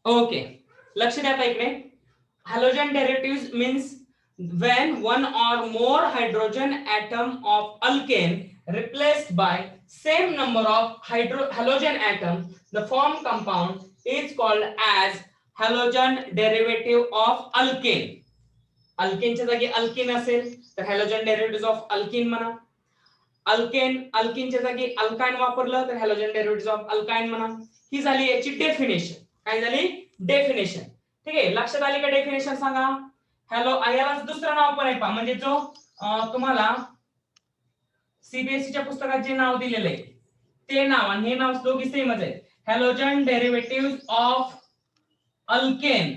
Okay, लक्ष द्या आता इकडे. Halogen derivative means when one or more hydrogen atom of alkane replaced by same number of halogen atom, the form compound is called as halogen derivative of alkane. अल्केनच्या जागी alkene असेल तर halogen derivative of alkene म्हणा. अल्किनच्या जागी alkyne वापरलं तर halogen derivative of alkyne म्हणा. ही झाली याची डेफिनेशन. काय झाली? डेफिनेशन. ठीक आहे, लक्षात आली का डेफिनेशन? सांगा. हॅलो, याला दुसरं नाव पण आहे पहा, म्हणजे जो तुम्हाला सीबीएसई च्या पुस्तकात जे नाव दिलेलं आहे ते नाव आणि हे नाव दोघी सेमच आहे. Halogen derivative of alkane.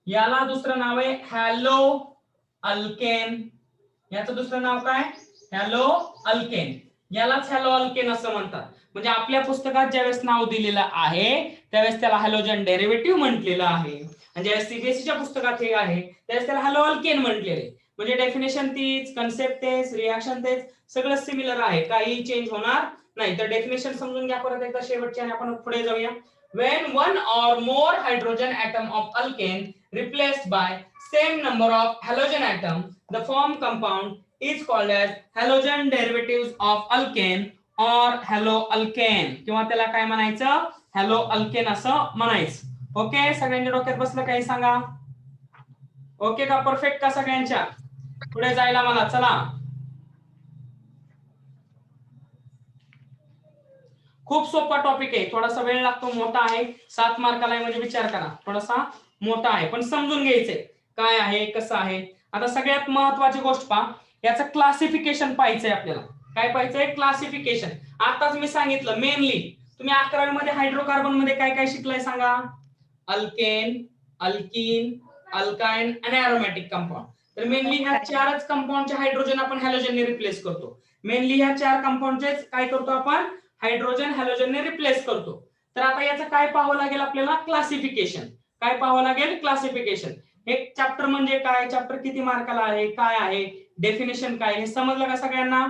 याला दुसरं नाव आहे हॅलो अल्केन. याचं दुसरं नाव काय? Hello alkane. यालाच हॅलो अल्केन असं म्हणतात. म्हणजे आपल्या पुस्तकात ज्यावेळेस नाव दिलेलं आहे त्यावेळेस त्याला हॅलोजन डेरिव्हेटिव्ह म्हटलेलं आहे, आणि ज्यावेळेस सीबीएसई च्या पुस्तकात हे आहे त्यावेळेस त्याला हॅलो अल्केन म्हटलेलं आहे. म्हणजे डेफिनेशन तीच, कन्सेप्ट तेच, रिएक्शन तेच, सगळं सिमिलर आहे, काही चेंज होणार नाही. तर डेफिनेशन समजून घ्या परत एकदा शेवटची आणि आपण पुढे जाऊया. when one or more hydrogen atom of alkane replaced by same number of halogen atom, the form compound is called as halogen derivatives of alkane or haloalkane, किंवा त्याला काय म्हणायचं? हॅलोअल्केन असं म्हणायचं. ओके, सगळ्यांच्या डोक्यात बसलं काही सांगा? ओके का? परफेक्ट का सगळ्यांच्या? पुढे जायला मला चला. खूप सोपा टॉपिक आहे, थोडासा वेळ लागतो, मोठा आहे, 7 मार्काला आहे, म्हणजे विचार करा थोडासा मोठा आहे, पण समजून घ्यायचंय काय आहे कसं आहे. आता सगळ्यात महत्त्वाची गोष्ट पहा, याचं क्लासिफिकेशन पाहायचंय आपल्याला. काय पाहायचंय? क्लासिफिकेशन. आताच मी सांगितलं मेनली तुम्ही 11वी मध्ये हायड्रोकार्बन मध्ये काय काय शिकलाय सांगा? अल्केन, अल्कीन, अल्काइन आणि अरोमॅटिक कंपाऊंड. तर मेनली ह्या चारच कंपाऊंडचे हायड्रोजन आपण हॅलोजनने रिप्लेस करतो. मेनली ह्या 4 कंपाऊंडचे काय करतो आपण? हायड्रोजन हॅलोजनने रिप्लेस करतो. तर आता याचं काय पाहावं लागेल आपल्याला? क्लासिफिकेशन. काय पाहावं लागेल? क्लासिफिकेशन. हे चॅप्टर म्हणजे काय, चॅप्टर किती मार्काला आहे, काय आहे, डेफिनेशन काय, हे समजलं का सगळ्यांना?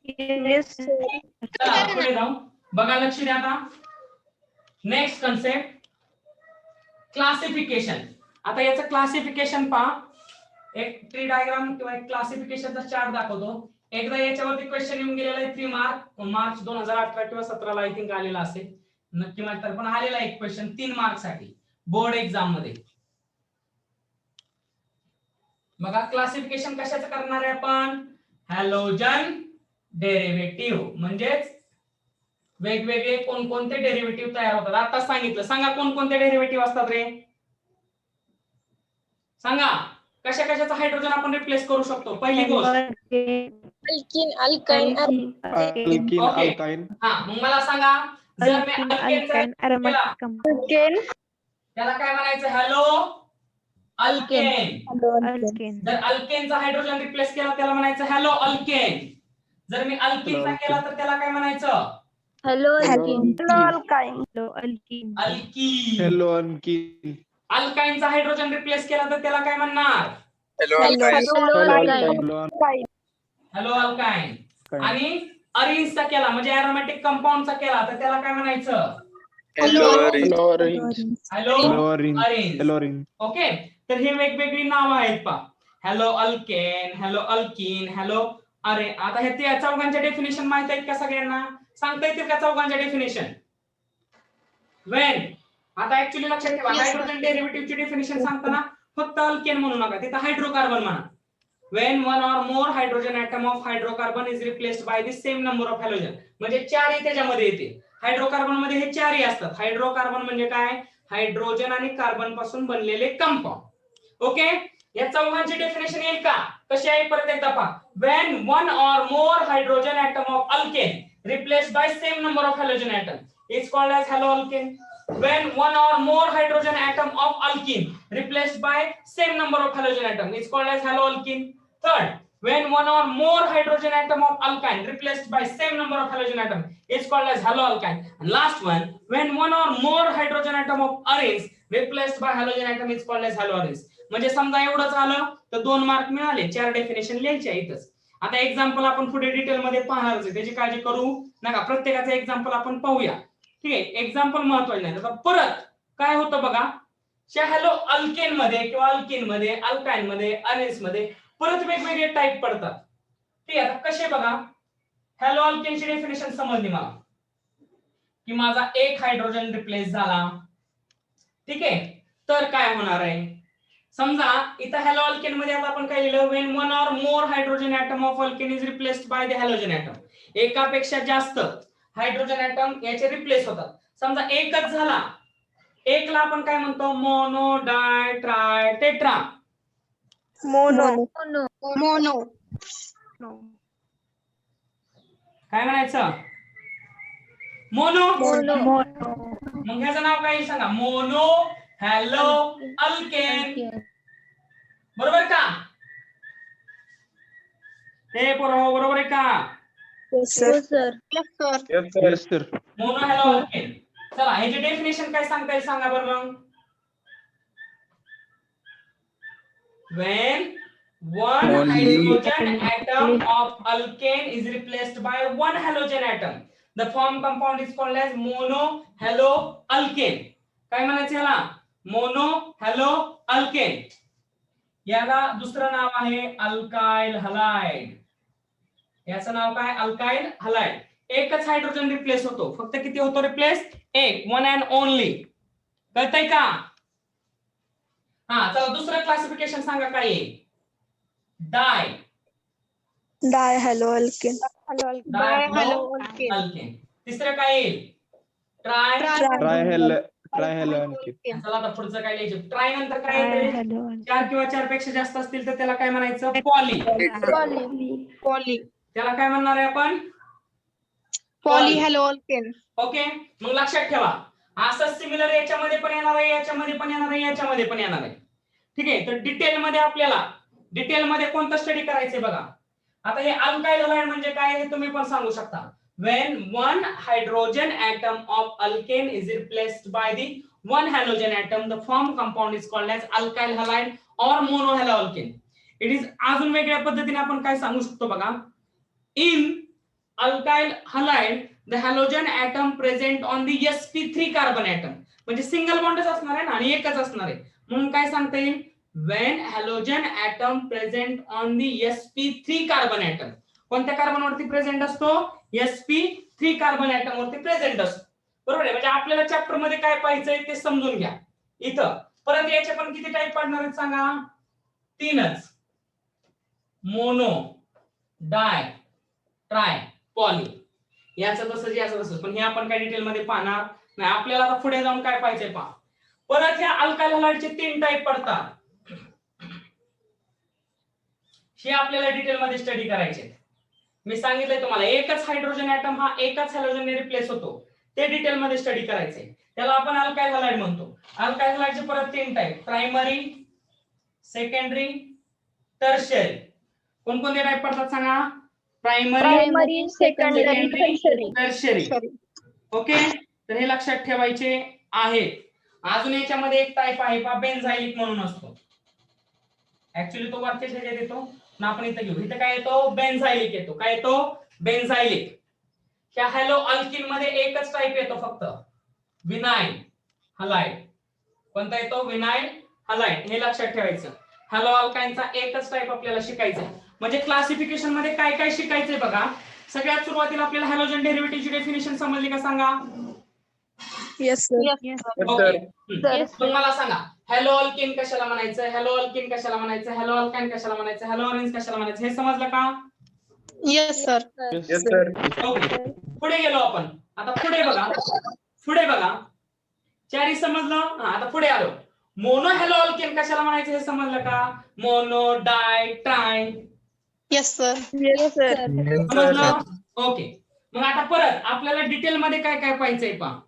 चला पुढे जाऊ. बघा, लक्ष द्या आता. Next concept classification. आता याचं क्लासिफिकेशन पहा. एक ट्री डायग्राम किंवा एक क्लासिफिकेशनचा चार्ट दाखवतो. एकदा याच्यावरती क्वेश्चन येऊन गेलेला आहे 3 मार्क, मार्च 2018 किंवा 17 आय थिंक आलेला असेल, नक्की माहित नाही, पण आलेला एक क्वेश्चन 3 मार्क साठी बोर्ड एक्झाम मध्ये. बघा, क्लासिफिकेशन कशाचं करणार आहे आपण? Halogen derivative. म्हणजेच वेगवेगळे कोणकोणते डेरिव्हेटिव्ह तयार होतात. आता सांगितलं, सांगा कोणकोणते डेरिव्हेटिव्ह असतात रे? सांगा, कशा कशाचा हायड्रोजन आपण रिप्लेस करू शकतो? पहिली गोष्ट alkene, alkyne, alkene, okay. Alkyne. हा, मग मला सांगा, जर मी अल्केनचा केला अल्केन, त्याला काय म्हणायचं? Hello alkane. जर अल्केनचा हायड्रोजन रिप्लेस केला त्याला म्हणायचं हॅलो अल्केन. जर मी अल्किनचा केला तर त्याला काय म्हणायचं? Halo alkene, alkene. Halo alkene. अल्काइनचा हायड्रोजन रिप्लेस केला तर त्याला काय म्हणणार? Halo alkyne, halo alkyne. आणि अरिन्सचा केला म्हणजे एरोमॅटिक कंपाऊंडचा केला तर त्याला काय म्हणायचं? Hello arenes. ओके, तर हे वेगवेगळी नाव आहेत पहा. Hello alkane, hello alkyne, hello अरे. आता हे त्या चौघांच्या डेफिनेशन माहित आहेत का सगळ्यांना? सांगता येतील का चौघांच्या डेफिनेशन? वेन आता ऍक्च्युअली लक्षात ठेवा, हायड्रोजन डेरिव्हेटिव्हची डेफिनेशन सांगताना फक्त अल्केन म्हणू नका, तिथं हायड्रोकार्बन म्हणा. when one or more hydrogen atom of hydrocarbon is replaced by the same number of halogen, म्हणजे 4 ही त्याच्यामध्ये येते. हायड्रोकार्बन मध्ये हे 4 ही असतात. हायड्रोकार्बन म्हणजे काय? हायड्रोजन आणि कार्बन पासून बनलेले कंपाऊंड. ओके, या चौघांची डेफिनेशन येईल का? कशी आहे परत एकदा पहा. when one or more hydrogen atom of alkane replaced by same number of halogen atom is called as haloalkane. when one or more hydrogen atom of alkene replaced by same number of halogen atom is called as haloalkene. Third, when one or more hydrogen atom of alkyne replaced by same number of halogen atom is called as haloalkyne. And last one, when one or more hydrogen atom of arenes replaced by halogen atom is called as haloarenes. म्हणजे समजा एवढंच आलं तर 2 mark मिळाले. 4 definition लिहायचे इथंच. आता example आपण पुढे डिटेल मध्ये पाहणारच आहे, त्याची काळजी करू नका. प्रत्येकाचं एक्झाम्पल आपण पाहूया. ठीक आहे, एक्झाम्पल महत्वाचे नाही. आता परत काय होतं बघा, हॅलो अल्केन मध्ये किंवा अल्किन मध्ये, अल्काइन मध्ये, अनेस मध्ये परत वेगवेगळे टाईप पडतात. ठीक आहे, आता कसे बघा, हॅलो अल्केनची डेफिनेशन समजली मला की माझा एक हायड्रोजन रिप्लेस झाला. ठीक आहे, तर काय होणार आहे, समजा इथं हॅलो अल्केन मध्ये आता आपण काय लिहिलं, when one or more hydrogen atom of alkane is replaced by the halogen atom. एकापेक्षा जास्त हायड्रोजन ऍटम याचे रिप्लेस होतात. समजा एकच झाला, एकला आपण काय म्हणतो, मोनो, डाय, ट्राय, टेट्रा. मोनो मोनो काय म्हणायचं, मोनो. मोनो मग ह्याचं नाव काय सांगा, मोनो हॅलो अल्केन. बरोबर का हे पोरं, बरोबर आहे का? Sir Yes, sir. Mono hello alkane. चला ह्याचे डेफिनेशन काय सांगता येईल सांगा बरं मग. When one Only- hydrogen atom of alkane is replaced by one halogen atom, the form compound is called as mono halo alkane. काय म्हणायचं याला, मोनो हॅलो अल्केन. याला दुसरं नाव आहे अल्काइल हलाइड. याचं नाव काय, अल्काइल हलाइड. एकच हायड्रोजन रिप्लेस होतो, फक्त किती होतो रिप्लेस, एक, वन अँड ओनली. कळतंय का? हा, चला दुसरं क्लासिफिकेशन सांगा काय आहे, डाय. डाय हॅलो अल्केन डाय हॅलो अल्केन. तिसरं काय येईल, ट्राय. Trihalogen. चला आता पुढचं काय लिहायचं, ट्राय नंतर काय येते, चार किंवा चार पेक्षा जास्त असतील तर त्याला काय म्हणायचं, पॉली. पॉली त्याला काय म्हणणार आहे आपण, पॉली हॅलो अल्केन. ओके. मग लक्षात ठेवा, असं सिमिलर याच्यामध्ये पण येणार आहे, याच्यामध्ये पण येणार आहे, याच्यामध्ये पण येणार आहे. ठीक आहे, तर डिटेल मध्ये कोणतं स्टडी करायचंय बघा. आता हे अल्काइल हलाइड म्हणजे काय हे तुम्ही पण सांगू शकता. When one hydrogen atom of alkane is replaced by the one halogen atom, the form compound is called as alkyl halide or monohaloalkane. It is अजून वेगळ्या पद्धतीने आपण काय सांगू शकतो बघा. In alkyl halide, the halogen atom present on the sp3 carbon atom, म्हणजे single बॉन्डच असणार आहे ना आणि एकच असणार आहे, म्हणून काय सांगता येईल, when halogen atom present on the sp3 carbon atom. कोणत्या कार्बन वरती प्रेझेंट असतो, sp3 कार्बन ऍटम वरती प्रेझेंट असतो. बरोबर आहे, म्हणजे आपल्याला चॅप्टर मध्ये काय पाहायचंय ते समजून घ्या. इथं परत याचे पण किती टाईप पडणार आहेत सांगा, तीनच, मोनो, डाय, ट्राय, पॉली. याचं तसंच याचं तसंच, पण हे आपण काय डिटेल मध्ये पाहणार नाही. आपल्याला आता पुढे जाऊन काय पाहिजे पहा. परत ह्या अल्काइल हलाइडचे तीन टाईप पडतात, हे आपल्याला डिटेल मध्ये स्टडी करायचे. मी सांगितलंय तुम्हाला, एकच हायड्रोजन ऍटम हा एकाच हॅलोजनने रिप्लेस होतो, ते डिटेल मध्ये स्टडी करायचंय. त्याला आपण अल्काइल हलाइड म्हणतो. अल्काइल हलाइडचे परत तीन टाईप, प्रायमरी, सेकंडरी, टर्शियरी. कोणकोणते टाईप पडतात सांगा, प्रायमरी सेकंडरी टर्शियरी. ओके, तर हे लक्षात ठेवायचे आहेत. अजून याच्यामध्ये एक टाईप आहे पहा, बेन्झाइलिक म्हणून असतो. ऍक्च्युअली तो वरच्या ह्याच्यात येतो ना, आपण इथं घेऊ. इथं काय येतो, बेन्झाइलिक येतो. काय येतो, बेन्झाइलिक. ह्या हॅलो अल्किन मध्ये एकच टाईप येतो फक्त, विनाइल हलाइड. कोणता येतो, विनाइल हलाइड. हे लक्षात ठेवायचं. हॅलो अल्काइनचा एकच टाईप आपल्याला शिकायचा आहे. म्हणजे क्लासिफिकेशन मध्ये काय काय शिकायचंय बघा. सगळ्यात सुरुवातीला आपल्याला हॅलोजन डेरिव्हेटिव्हची डेफिनेशन समजली का सांगा. येस सर ओके, तर मला सांगा, हॅलो अल्केन कशाला म्हणायचं, हॅलो अल्केन कशाला म्हणायचं, हॅलो अल्काइन कशाला म्हणायचं, हॅलो अरेन्ज कशाला म्हणायचं, हे समजलं का? Yes sir. ओके, पुढे गेलो आपण. आता पुढे बघा, चारी समजलं. आता पुढे आलो, मोनो हॅलो अल्केन कशाला म्हणायचं हे समजलं का, मोनो, डाय, ट्राय. Yes sir. समजलं. ओके, मग आता परत आपल्याला डिटेल मध्ये काय काय पाहिजे पहा.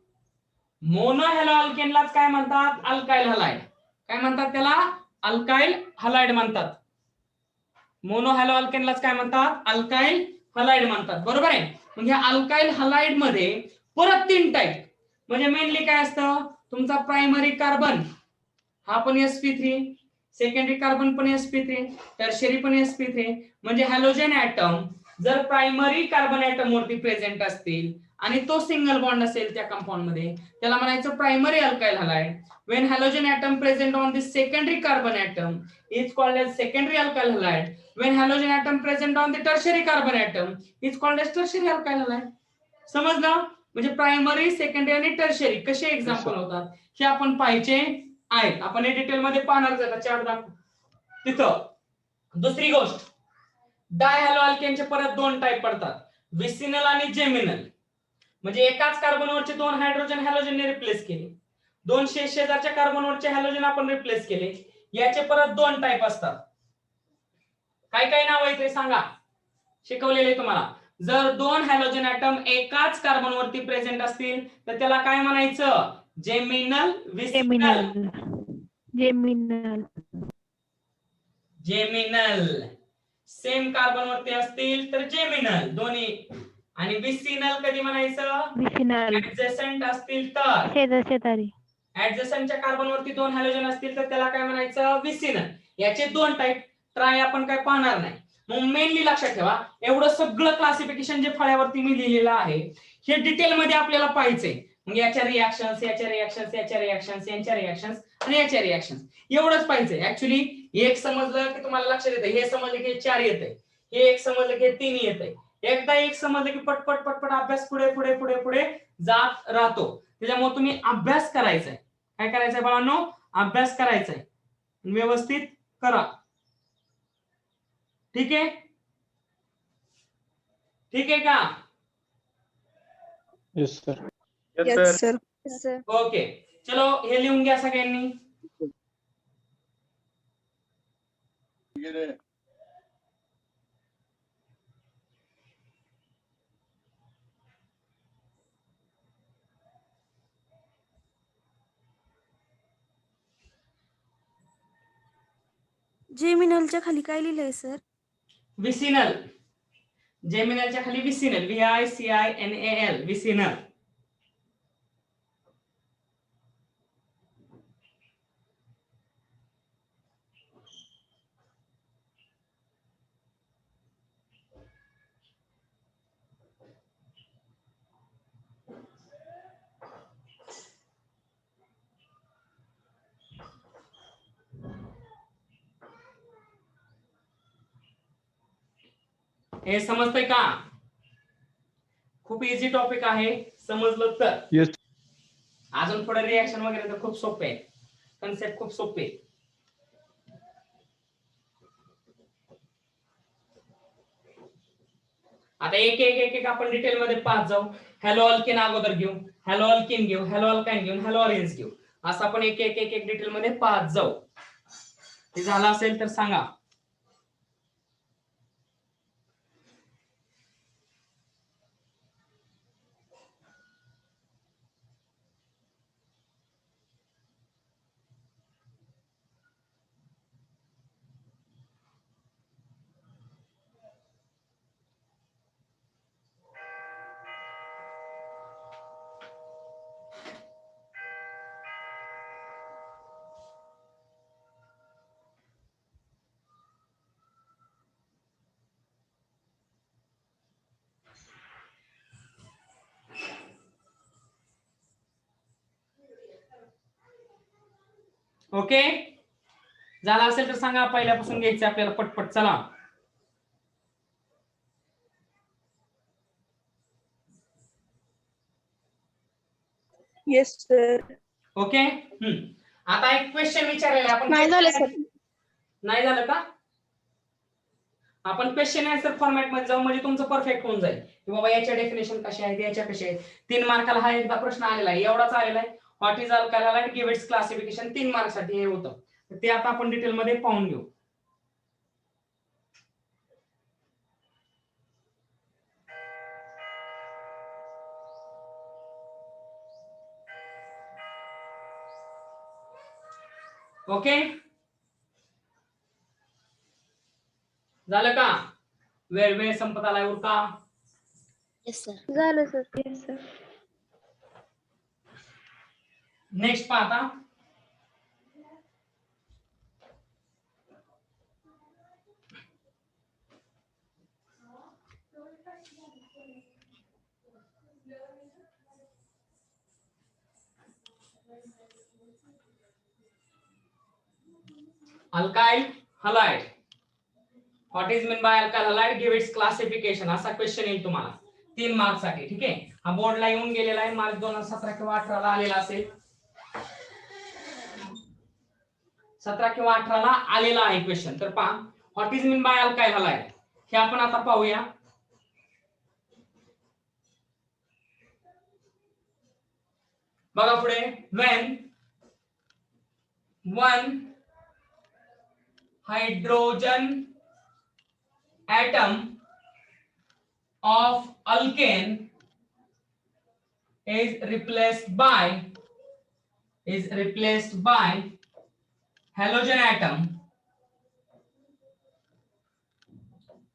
मोनो हॅलो अल्केनलाच काय म्हणतात, अल्काइल हलाइड. काय म्हणतात त्याला, अल्काइल हलाइड म्हणतात. मोनो हॅलो अल्केनलाच काय म्हणतात, अल्काइल हलाइड म्हणतात. बरोबर आहे. म्हणजे अल्काइल हलाइड मध्ये परत तीन टाईप. म्हणजे मेनली काय असतं, तुमचा प्रायमरी कार्बन हा पण sp3, सेकंडरी कार्बन पण sp3, टर्शियरी पण sp3. म्हणजे हॅलोजन ऍटम जर प्रायमरी कार्बन ऍटम वरती प्रेझेंट असतील आणि तो सिंगल बॉन्ड असेल त्या कंपाऊंड मध्ये त्याला म्हणायचं primary alkyl halide. When halogen atom present on the secondary carbon atom is called as secondary alkyl halide. When halogen atom present on the tertiary carbon atom is called as tertiary alkyl halide. समजलं? म्हणजे primary, secondary आणि tertiary कसे example होतात हे आपण पाहायचे आहेत. आपण हे डिटेल मध्ये पाहणार आहोत. चार्ट दाखव तिथं. दुसरी गोष्ट, डायहॅलो अल्केनचे परत दोन टाइप पडतात, विसिनल आणि जेमिनल. म्हणजे एकाच कार्बनवरचे दोन हायड्रोजन हॅलोजनने रिप्लेस केले, दोन शेजारच्या कार्बनवरचे हॅलोजन आपण रिप्लेस केले. याचे परत दोन टाइप असतात. काय काय नाव आहे ते सांगा, शिकवलेले तुम्हाला. जर दोन हॅलोजन ॲटम एकाच कार्बनवरती प्रेझेंट असतील तर त्याला काय म्हणायचं? Geminal, vicinal. Geminal. Geminal. Same कार्बनवरती असतील तर जेमिनल दोन्ही. आणि विसिनल कधी म्हणायचं? विसिनल. ऍडजसेंट असतील तर. शेजारी. ऍडजसंटच्या कार्बनवरती दोन हॅलोजन असतील तर त्याला काय म्हणायचं? विसिनल. याचे दोन टाइप. ट्राय आपण काय पाहणार नाही. मग मेनली लक्षात ठेवा, एवढं सगळं क्लासिफिकेशन जे फळ्यावरती मी लिहिलेलं आहे हे डिटेल मध्ये आपल्याला पाहिजे. मग याच्या रिएक्शन्स, याच्या रिएक्शन्स, याच्या रिएक्शन्स, यांच्या रिएक्शन्स आणि याच्या रिएक्शन्स एवढंच पाहिजे. ऍक्च्युली एक समजलं की तुम्हाला लक्षात येतं, हे समजलं की चार येतंय, हे एक समजलं की तीन येतंय. एकदा एक समजलं की पटपट पटपट अभ्यास पुढे पुढे पुढे पुढे जात राहतो. त्याच्यामुळे तुम्ही अभ्यास करायचाय. काय करायचंय बाळांनो? अभ्यास करायचाय. व्यवस्थित करा. ठीक आहे? ठीक आहे का? Yes sir. Yes, sir. Okay, चलो हे लिहून घ्या सगळ्यांनी. जेमिनलच्या खाली काय लिहिलंय सर? विसिनल. जेमिनलच्या खाली विसिनल, VICINAL, विसिनल. हे समजतंय का? खूप इझी टॉपिक आहे, समजलं तर. येस. अजून थोडं रिएक्शन वगैरे तर खूप सोपे आहे, कन्सेप्ट खूप सोपे आहे. आता एक एक एक एक आपण डिटेल मध्ये पाहत जाऊ. हॅलो अल्केन अगोदर घेऊ, हॅलो अल्केन घेऊ, हॅलो अल्काइन घेऊ, हॅलो ऑरेंज घेऊ, असं आपण एक एक एक एक डिटेल मध्ये पाहत जाऊ. हे झालं असेल तर सांगा. ओके, झालं असेल तर सांगा. पहिल्यापासून घ्यायचं आपल्याला पटपट. चला. Yes, sir. ओके. आता एक क्वेश्चन विचारलेला आपण. नाही झालं सर. नाही झालं का? आपण क्वेश्चन आन्सर फॉर्मॅट मध्ये जाऊ, म्हणजे तुमचं परफेक्ट होऊन जाईल की बाबा याच्या डेफिनेशन कशा आहेत, याच्या कशा आहेत. 3 मार्काला हा एकदा प्रश्न आलेला आहे, एवढाच आलेला आहे. What is alkyl hydride, give its classification. 3 mark साठी हे होतं. ते आता आपण डिटेल मध्ये पाहून घेऊ. ओके, झालं का? वेळ वेळ संपत आलाय उरका. Yes sir. झालं सर. Yes, sir. नेक्स्ट पाहता. Alkyl halide. What is mean by alkyl halide, give its classification. असा क्वेश्चन येईल तुम्हाला 3 मार्क साठी. ठीक आहे, हा बोर्डला येऊन गेलेला आहे, मार्क 2017 किंवा 18 ला आलेला असेल. 17 किंवा 18 ला आलेला आहे क्वेश्चन. तर पहा, what is mean by alkyl halide हे आपण आता पाहूया. बघा पुढे, when one hydrogen atom of alkane is replaced by halogen atom,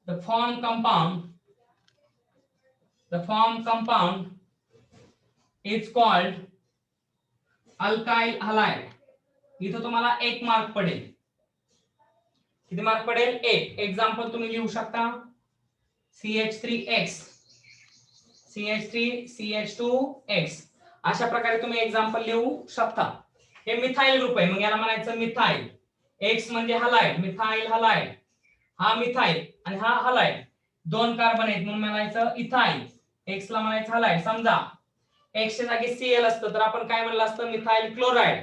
the form compound is called alkyl halide. इथं तुम्हाला 1 मार्क पडेल. किती मार्क पडेल? 1. एक्झाम्पल तुम्ही लिहू शकता, CH3X, CH3, CH2X. अशा प्रकारे तुम्ही एक्झाम्पल लिहू शकता. हे मिथाइल ग्रुप आहे, मग याला म्हणायचं मिथाइल. X म्हणजे हलाइड, मिथाइल हलाइड. हा मिथाइल आणि हा हलाइड, 2 कार्बन आहेत म्हणून म्हणायचं इथाइल. X ला म्हणायचं हलाइड. समजा X च्या जागी Cl असतं तर आपण काय म्हणलं असतं? Methyl chloride.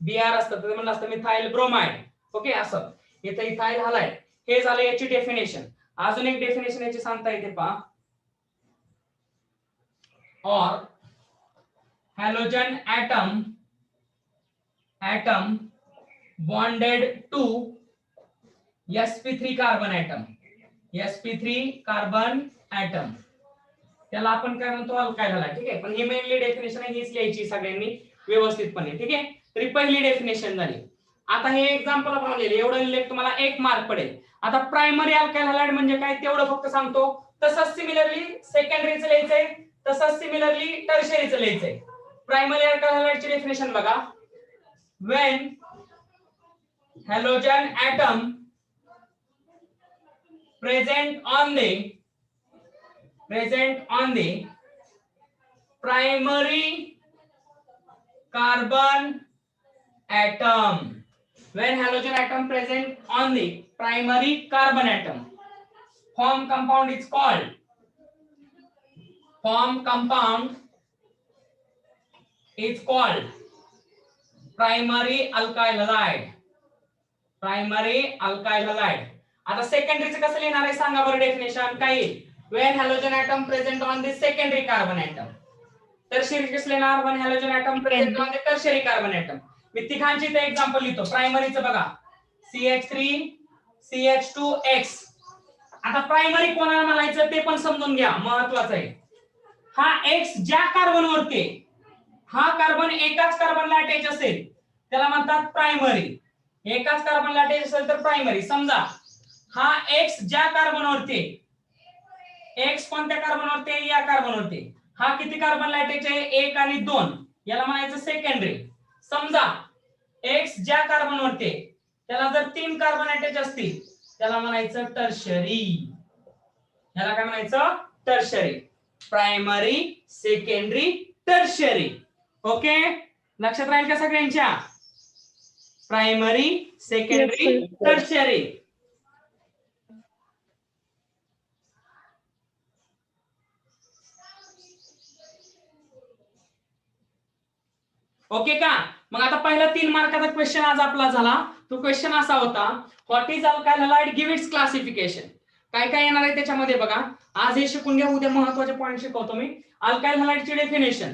Br असतं तर म्हणलं असतं मिथाइल ब्रोमाइड. ओके, असं इथं इथाइल हलाइड. हे झालं याची डेफिनेशन. अजून एक डेफिनेशन याची सांगता येते पहा, और halogen atom bonded to sp3 carbon atom. sp3 carbon atom त्याला आपण काय म्हणतो? Alkyl halide. ठीक आहे, पण ही मेनली डेफिनेशन आहे, हीच लिहायची सगळ्यांनी व्यवस्थितपणे. ठीक आहे, तर ही पहिली डेफिनेशन झाली. आता हे एक्झाम्पल आपण लिहिले, एवढं लिहिले तुम्हाला 1 मार्क पडेल. आता प्रायमरी अल्काइल हलाइड म्हणजे काय तेवढं फक्त सांगतो. तसंच सिमिलरली सेकंडरीचं लिहायचंय, तसंच सिमिलरली टर्शियरीचं लिहायचंय. प्रायमरी अल्काइल हलाइडची डेफिनेशन बघा, when halogen atom present on the primary carbon atom. When halogen atom present on the primary carbon atom, form compound is called primary alkyl halide. आता सेकंडरीचं कसं लिहिणार आहे सांगा बरं? डेफिनेशन काय येईल? when halogen atom present on the secondary carbon atom. Tertiary कसं लिहिणार? when halogen atom present on the tertiary carbon atom. मी तिघांची इथे एक्झाम्पल लिहितो. प्रायमरीचं बघा, CH3, CH2X. आता प्रायमरी कोणाला म्हणायचं ते पण समजून घ्या, महत्वाचं आहे. हा X ज्या कार्बनवरती, हा कार्बन एकाच कार्बनला अटॅच असेल त्याला म्हणतात प्रायमरी. एकाच कार्बनला अटॅच असेल तर प्रायमरी. समजा हा X ज्या कार्बनवरती, X कोणत्या कार्बनवरती आहे? या कार्बनवरती. हा किती कार्बनला अटॅच आहे? 1 आणि 2. याला म्हणायचं सेकंडरी. समजा X ज्या कार्बनवरती त्याला जर 3 कार्बन अटॅच असतील त्याला म्हणायचं टर्शियरी. याला काय म्हणायचं? Tertiary. Primary, secondary, tertiary. Okay, लक्षात राहील का सगळ्यांच्या? Primary, secondary, tertiary. ओके का? मग आता पहिला 3 मार्काचा क्वेश्चन आज आपला झाला. तो क्वेश्चन असा होता, what is alkyl halide, give its classification. काय काय येणार आहे त्याच्यामध्ये बघा. आज हे शिकून घ्या, उद्या महत्त्वाचे पॉइंट शिकवतो मी. अल्काइल हलाइडची definition,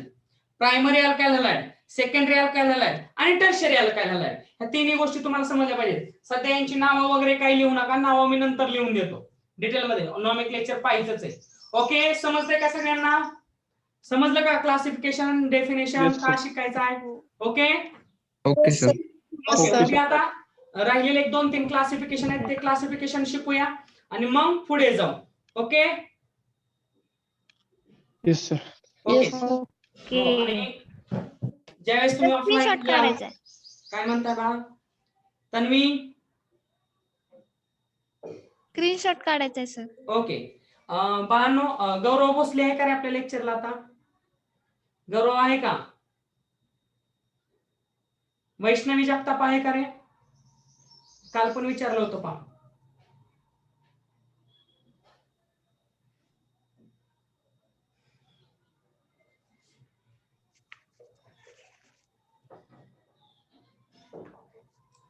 primary alkyl halide, secondary alkyl halide आणि टर्शियरी अल्काइल हलाइड. ह्या तिन्ही गोष्टी तुम्हाला समजल्या पाहिजेत. सध्या यांची नावं वगैरे काही लिहू नका, नावं मी नंतर लिहून देतो डिटेल मध्ये. नॉमेनक्लेचर पाहायचंच आहे. ओके, समजतंय का सगळ्यांना? समजलं का? क्लासिफिकेशन, डेफिनेशन का शिकायचं आहे? Okay okay sir. ओके, आता राहिलेले 1-2-3 क्लासिफिकेशन आहेत, ते क्लासिफिकेशन शिकूया आणि मग पुढे जाऊ. Okay yes sir. Okay. Okay. ज्यावेळेस तुम्ही स्क्रीनशॉट ऑफलाईन काढायचा आहे. काय म्हणता बा तन्वी? स्क्रीनशॉट काढायचा आहे सर. ओके, बाळांनो, गौरव भोसले आहे का रे आपल्या लेक्चरला आता? गौरव आहे का? वैष्णवी जगताप आहे का रे? काल पण विचारलं होतं पहा.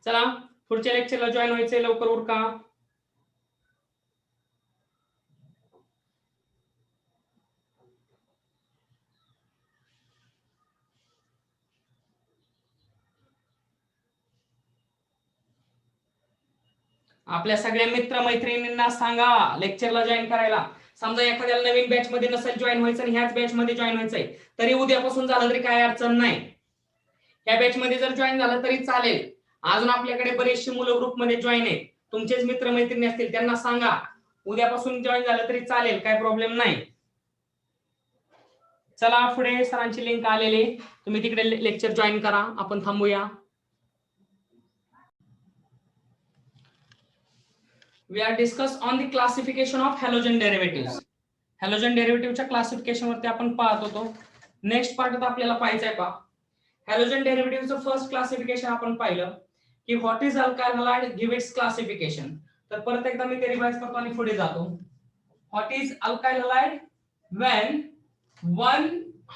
चला पुढच्या लेक्चरला जॉईन व्हायचंय, लवकर उरका. आपल्या सगळ्या मित्र मैत्रिणींना सांगा लेक्चरला जॉईन करायला. समजा एखाद्याला नवीन बॅच मध्ये नसेल जॉईन व्हायचं आणि ह्याच बॅच मध्ये जॉईन व्हायचंय, तरी उद्यापासून झालं तरी काय अडचण नाही. ह्या बॅच मध्ये जर जॉईन झालं तरी चालेल. अजून आपल्याकडे बरेचसे मुलं ग्रुप मध्ये जॉईन आहेत, तुमचेच मित्र मैत्रिणी असतील, त्यांना सांगा उद्यापासून जॉईन झालं तरी चालेल, काय प्रॉब्लेम नाही. चला पुढे सरांची लिंक आलेली, तुम्ही तिकडे लेक्चर जॉईन करा. आपण थांबूया. We are discuss on the classification of halogen derivatives. Halogen डेरिव्हेटिव्हच्या क्लासिफिकेशन वरती आपण पाहत होतो. नेक्स्ट पार्ट आपल्याला पाहायचा आहे पहा. हॅलोजन डेरिव्हेटिव्हचं फर्स्ट क्लासिफिकेशन आपण पाहिलं की what is alkyl halide, give its classification. तर परत एकदा मी ते रिवाइज करतो आणि पुढे जातो. What is alkyl halide? When one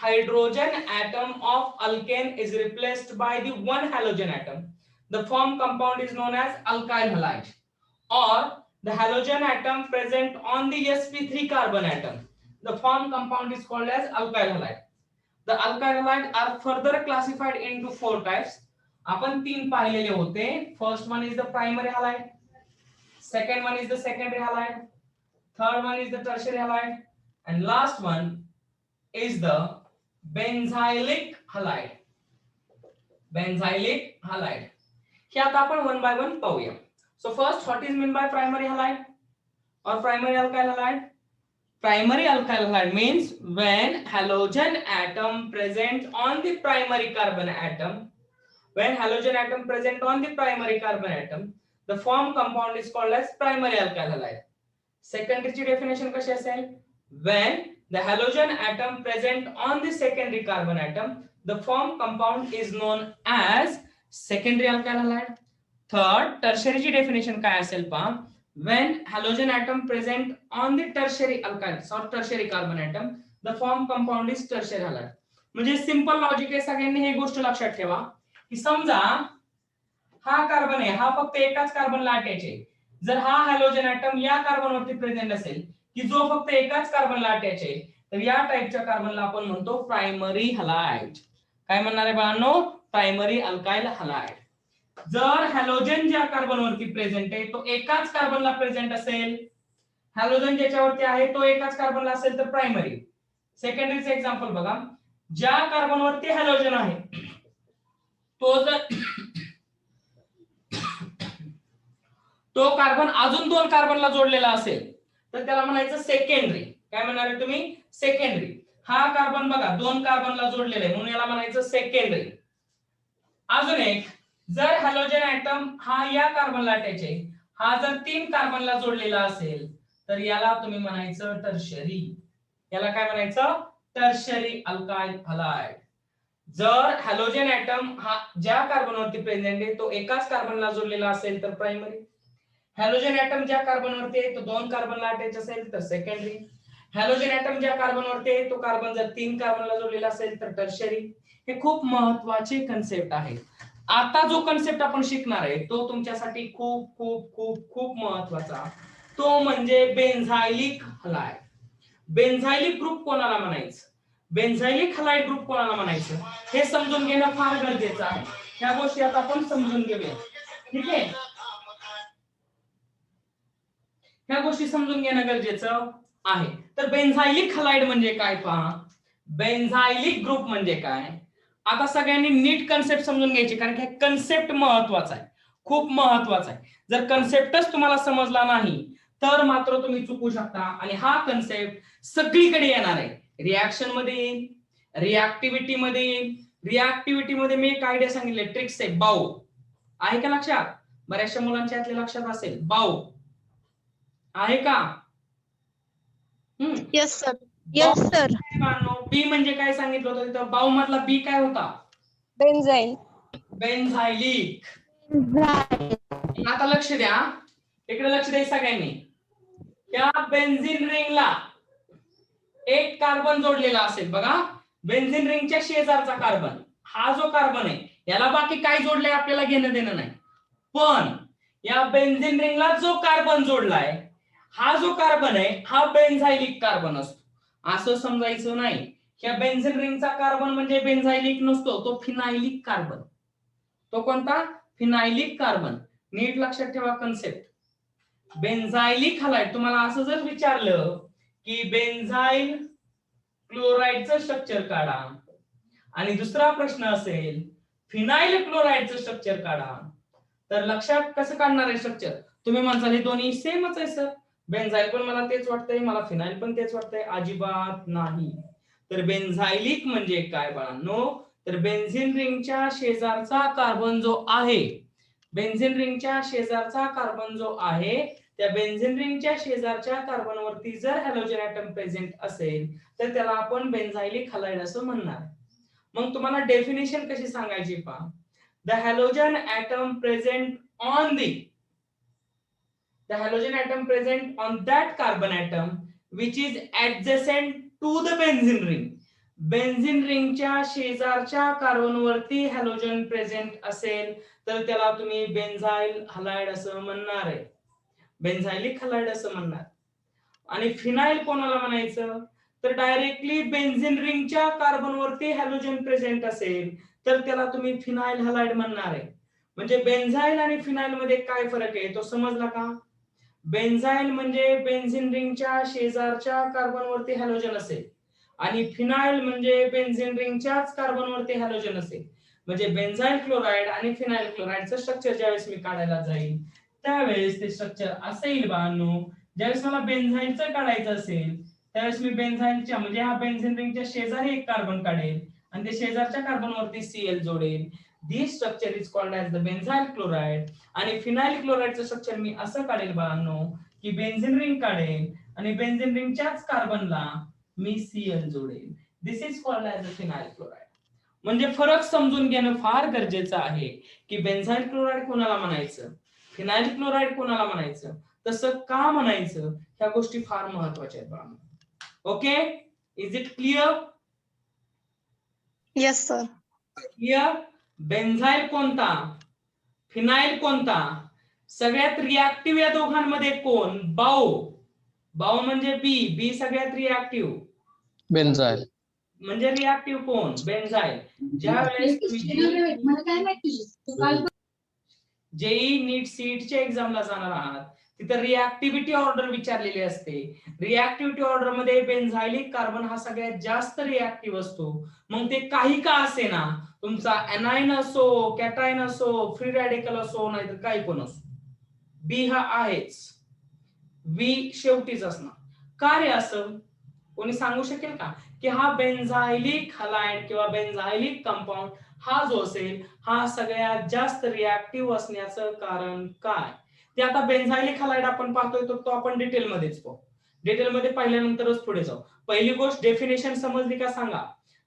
hydrogen atom of alkane is replaced by the one halogen atom, the formed compound is known as alkyl halide. Or the halogen atom present on the sp3 carbon atom, the formed compound is called as alkyl halide. The alkyl halides are further classified into 4 types. आपण 3 पाहिलेले होते. First one is the primary halide, second one is the secondary halide, third one is the tertiary halide, and last one is the benzylic halide. Benzylic halide. हे आता आपण one by one पाहूया. So first, what is meant by primary halide or primary alkyl halide? Primary alkyl halide means when halogen atom present on the primary carbon atom, when halogen atom present on the primary carbon atom, the formed compound is called as primary alkyl halide. Secondary definition कशी असेल? When the halogen atom present on the secondary carbon atom, the formed compound is known as secondary alkyl halide. Third, tertiary definition काय असेल पहा. When halogen atom present on the tertiary alkyls or tertiary carbon atom, the formed compound is tertiary halide. म्हणजे simple logic आहे, सगळ्यांनी हे गोष्ट लक्षात ठेवा की समजा हा कार्बन आहे, हा फक्त एकाच कार्बनला अटॅच आहे. जर हा हॅलोजन ॲटम या कार्बनवरती प्रेझेंट असेल की जो फक्त एकाच कार्बनला अटॅच आहे, तर या टाइपच्या कार्बनला आपण म्हणतो प्रायमरी हलाइड. काय म्हणणार आहे बाळांनो? Primary alkyl halide. जर हॅलोजन ज्या कार्बनवरती प्रेझेंट आहे तो एकाच कार्बनला प्रेझेंट असेल, हॅलोजन ज्याच्यावरती आहे तो एकाच कार्बनला असेल तर प्रायमरी. सेकंडरीचं एक्झाम्पल बघा. ज्या कार्बनवरती हॅलोजन आहे तो जर तो कार्बन अजून 2 कार्बनला जोडलेला असेल तर त्याला म्हणायचं सेकंडरी. काय म्हणणार आहे तुम्ही? सेकंडरी. हा कार्बन बघा 2 कार्बनला जोडलेला आहे म्हणून याला म्हणायचं सेकंडरी. अजून एक, जर हॅलोजन ॲटम हा या कार्बनला अटॅच आहे, हा जर 3 कार्बनला जोडलेला असेल तर याला तुम्ही म्हणायचं टर्शरी. याला काय म्हणायचं? Tertiary alkyl halide. जर हॅलोजन ॲटम हा ज्या कार्बनवरती प्रेझेंट आहे तो एकाच कार्बनला जोडलेला असेल तर प्रायमरी. हॅलोजन ॲटम ज्या कार्बनवरती आहे तो 2 कार्बनला अटॅच असेल तर सेकंडरी. हॅलोजन ॲटम ज्या कार्बनवरती आहे तो कार्बन जर 3 कार्बनला जोडलेला असेल तर टर्शरी. हे खूप महत्त्वाचे कन्सेप्ट आहे. आता जो कन्सेप्ट आपण शिकणार आहे तो तुमच्यासाठी खूप खूप खूप खूप महत्त्वाचा, तो म्हणजे बेन्झायलिक हलाइड. बेन्झायलिक ग्रुप कोणाला म्हणायचं, बेन्झायलिक हलाइड ग्रुप कोणाला म्हणायचं हे समजून घेणं फार गरजेचं आहे. ह्या गोष्टी आता आपण समजून घेऊया. ठीक आहे, ह्या गोष्टी समजून घेणं गरजेचं आहे. तर बेन्झायलिक हलाइड म्हणजे काय पहा. बेन्झायलिक ग्रुप म्हणजे काय, आता सगळ्यांनी नीट कन्सेप्ट समजून घ्यायची, कारण की कन्सेप्ट महत्वाचा आहे, खूप महत्वाचा आहे. जर कन्सेप्टच तुम्हाला समजला नाही तर मात्र तुम्ही चुकू शकता. आणि हा कन्सेप्ट सगळीकडे येणार आहे. रिएक्शन मध्ये येईल, रिएक्टिव्हिटी मध्ये येईल. रिएक्टिव्हिटी मध्ये मी एक आयडिया सांगितले, ट्रिक्स आहे. बाऊ आहे का लक्षात? बऱ्याचशा मुलांच्या यातल्या लक्षात असेल. बाऊ आहे का? Yes, sir. Yes, sir. बी म्हणजे काय सांगितलं होतं तिथं? बाऊ मधला बी काय होता? बेन्झाईल. बेन्झायलिक. आता लक्ष द्या, इकडे लक्ष द्या सगळ्यांनी. या बेन्झीन रिंगला एक कार्बन जोडलेला असेल बघा, बेन्झीन रिंगच्या शेजारचा कार्बन, हा जो कार्बन आहे याला बाकी काय जोडलंय आपल्याला घेणं देणं नाही, पण या बेन्झीन रिंगला जो कार्बन जोडलाय, हा जो कार्बन आहे हा बेन्झायलिक कार्बन असतो. असं समजायचं नाही या बेन्झीन रिंगचा कार्बन म्हणजे बेन्झायलिक नसतो, तो फिनायलिक कार्बन. तो कोणता? फिनायलिक कार्बन. नीट लक्षात ठेवा कन्सेप्ट. बेन्झायलिक हलाइड, तुम्हाला असं जर विचारलं की बेन्झाईल क्लोराइडचं स्ट्रक्चर काढा आणि दुसरा प्रश्न असेल फिनाइल क्लोराइडचं स्ट्रक्चर काढा, तर लक्षात कसं काढणार आहे स्ट्रक्चर? तुम्ही म्हणसाल हे दोन्ही सेमच आहे सर, बेन्झाईल पण मला तेच वाटतंय, मला फिनाइल पण तेच वाटतंय. अजिबात नाही. तर बेन्झायलिक म्हणजे काय बाळांनो? तर बेन्झीन रिंगच्या शेजारचा कार्बन जो आहे, बेन्झीन रिंगच्या शेजारचा कार्बन जो आहे, त्या बेन्झीन रिंगच्या शेजारच्या कार्बनवरती जर हॅलोजन ऍटम प्रेझेंट असेल तर त्याला आपण बेन्झायलिक हलाइड असं म्हणणार. मग तुम्हाला डेफिनेशन कशी सांगायची पहा. The halogen atom present on the halogen atom present on that carbon atom which is adjacent to the benzene ring. Benzene रिंगच्या शेजारच्या कार्बनवरती हॅलोजन प्रेझेंट असेल तर त्याला तुम्ही बेन्झाईल हलाइड असं म्हणणार आहे, बेन्झायलिक हलाइड असं म्हणणार. आणि फिनाइल कोणाला म्हणायचं? तर डायरेक्टली बेन्झीन रिंगच्या कार्बनवरती हॅलोजन प्रेझेंट असेल तर त्याला तुम्ही फिनाइल हलाइड म्हणणार आहे. म्हणजे बेन्झाईल आणि फिनाइल मध्ये काय फरक आहे तो समजला का? बेन्झाईल म्हणजे बेन्झीन रिंगच्या शेजारच्या कार्बनवरती हॅलोजन असेल आणि फिनाइल म्हणजे बेन्झीन रिंगच्याच कार्बनवरती हॅलोजन असेल. म्हणजे बेन्झाईल क्लोराइड आणि फिनाइल क्लोराइडचं स्ट्रक्चर ज्यावेळेस मी काढायला जाईल त्यावेळेस ते स्ट्रक्चर असेल बाळांनो, ज्यावेळेस मला बेन्झाईलचं काढायचं असेल त्यावेळेस मी बेन्झाईलच्या म्हणजे हा बेन्झीन रिंगच्या शेजारी एक कार्बन काढेल आणि ते शेजारच्या कार्बनवरती Cl जोडेल. This structure is called as the benzyl chloride. आणि फिनाइल क्लोराइडचं स्ट्रक्चर मी असं काढेल बाळांनो की बेन्झीन रिंग काढेल आणि बेन्झीन रिंगच्याच कार्बनला मी Cl जोडेल. This is called as the phenyl chloride. म्हणजे फरक समजून घेणं फार गरजेचं आहे की बेन्झाईल क्लोराइड कोणाला म्हणायचं, फिनाइल क्लोराइड कोणाला म्हणायचं, तसं का म्हणायचं, ह्या गोष्टी फार महत्त्वाच्या आहेत बाळांनो. Okay, is it clear? Yes, sir. Clear. Benzyl कोणता, फिनाइल कोणता, सगळ्यात रिएक्टिव्ह या दोघांमध्ये कोण? बाऊ. बाऊ म्हणजे बी सगळ्यात रिएक्टिव्ह. बेन्झाईल. म्हणजे रिएक्टिव्ह कोण? बेन्झाईल. ज्यावेळेस जेई नीट सीटच्या एक्झामला जाणार आहात तिथे रिएक्टिव्हिटी ऑर्डर विचारलेली असते. रिएक्टिव्हिटी ऑर्डर मध्ये बेन्झायलिक कार्बन हा सगळ्यात जास्त रिएक्टिव्ह असतो. मग ते काही का असेना, तुमचा एनाइन असो, कॅटाइन असो, फ्री रॅडिकल असो, नाहीतर काही पण असो, बी हा आहेच, बी शेवटीच असणार. का रे असं कोणी सांगू शकेल का? की हा बेन्झायलिक हलाइड किंवा बेन्झायलिक कंपाऊंड हा जो असेल हा सगळ्यात जास्त रिएक्टिव्ह असण्याचं कारण काय? ते आता बेन्झायलिक हलाइड आपण पाहतोय तो आपण डिटेल मध्येच पाहू. डिटेल मध्ये पाहिल्यानंतरच पुढे जाऊ. पहिली गोष्ट डेफिनेशन समजली का सांगा.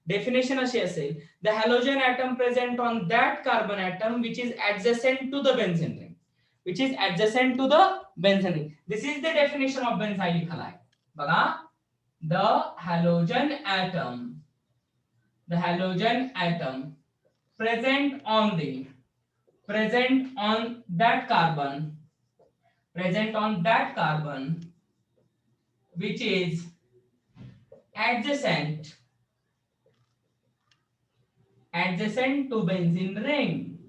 डेफिनेशन अशी असेल, the halogen atom present on that carbon atom which is adjacent to the benzene ring, which is adjacent to the benzene ring. This is the definition of benzylic halide. बघा, the halogen atom present on that carbon which is adjacent to benzene ring.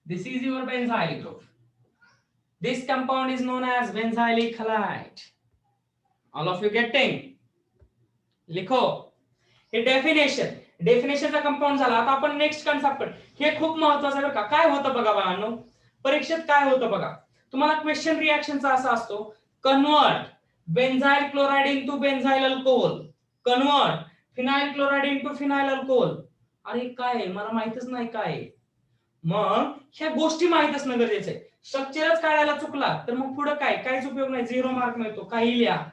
This is your benzylic group. This compound is known as benzylic halide. All of you getting? लिखो. हे डेफिनेशनचा compound झाला. आता आपण next concept, हे खूप महत्त्वाचं आहे बरं का. काय होतं बघा बाळांनो, परीक्षेत काय होतं बघा, तुम्हाला क्वेश्चन रिएक्शनचा असा असतो, convert benzyl chloride into benzyl alcohol, convert phenyl chloride into phenyl alcohol. अरे काय मला माहितच नाही काय. मग ह्या गोष्टी माहित असणं गरजेचं आहे. स्ट्रक्चरच काढायला चुकला तर मग पुढे काहीच उपयोग नाही, 0 मार्क मिळतो. काही लिहा.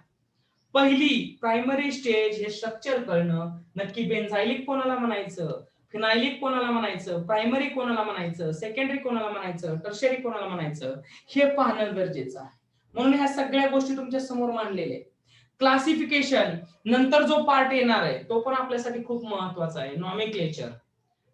पहिली प्रायमरी स्टेज हे स्ट्रक्चर करणं, नक्की बेन्झायलिक कोणाला म्हणायचं, फिनायलिक कोणाला म्हणायचं, प्रायमरी कोणाला म्हणायचं, सेकंडरी कोणाला म्हणायचं, टर्शरी कोणाला म्हणायचं, हे पाहणं गरजेचं आहे. म्हणून ह्या सगळ्या गोष्टी तुमच्या समोर मांडलेल्या आहेत. क्लासिफिकेशन नंतर जो पार्ट येणार आहे तो पण आपल्यासाठी खूप महत्वाचा आहे, नॉमेनक्लेचर.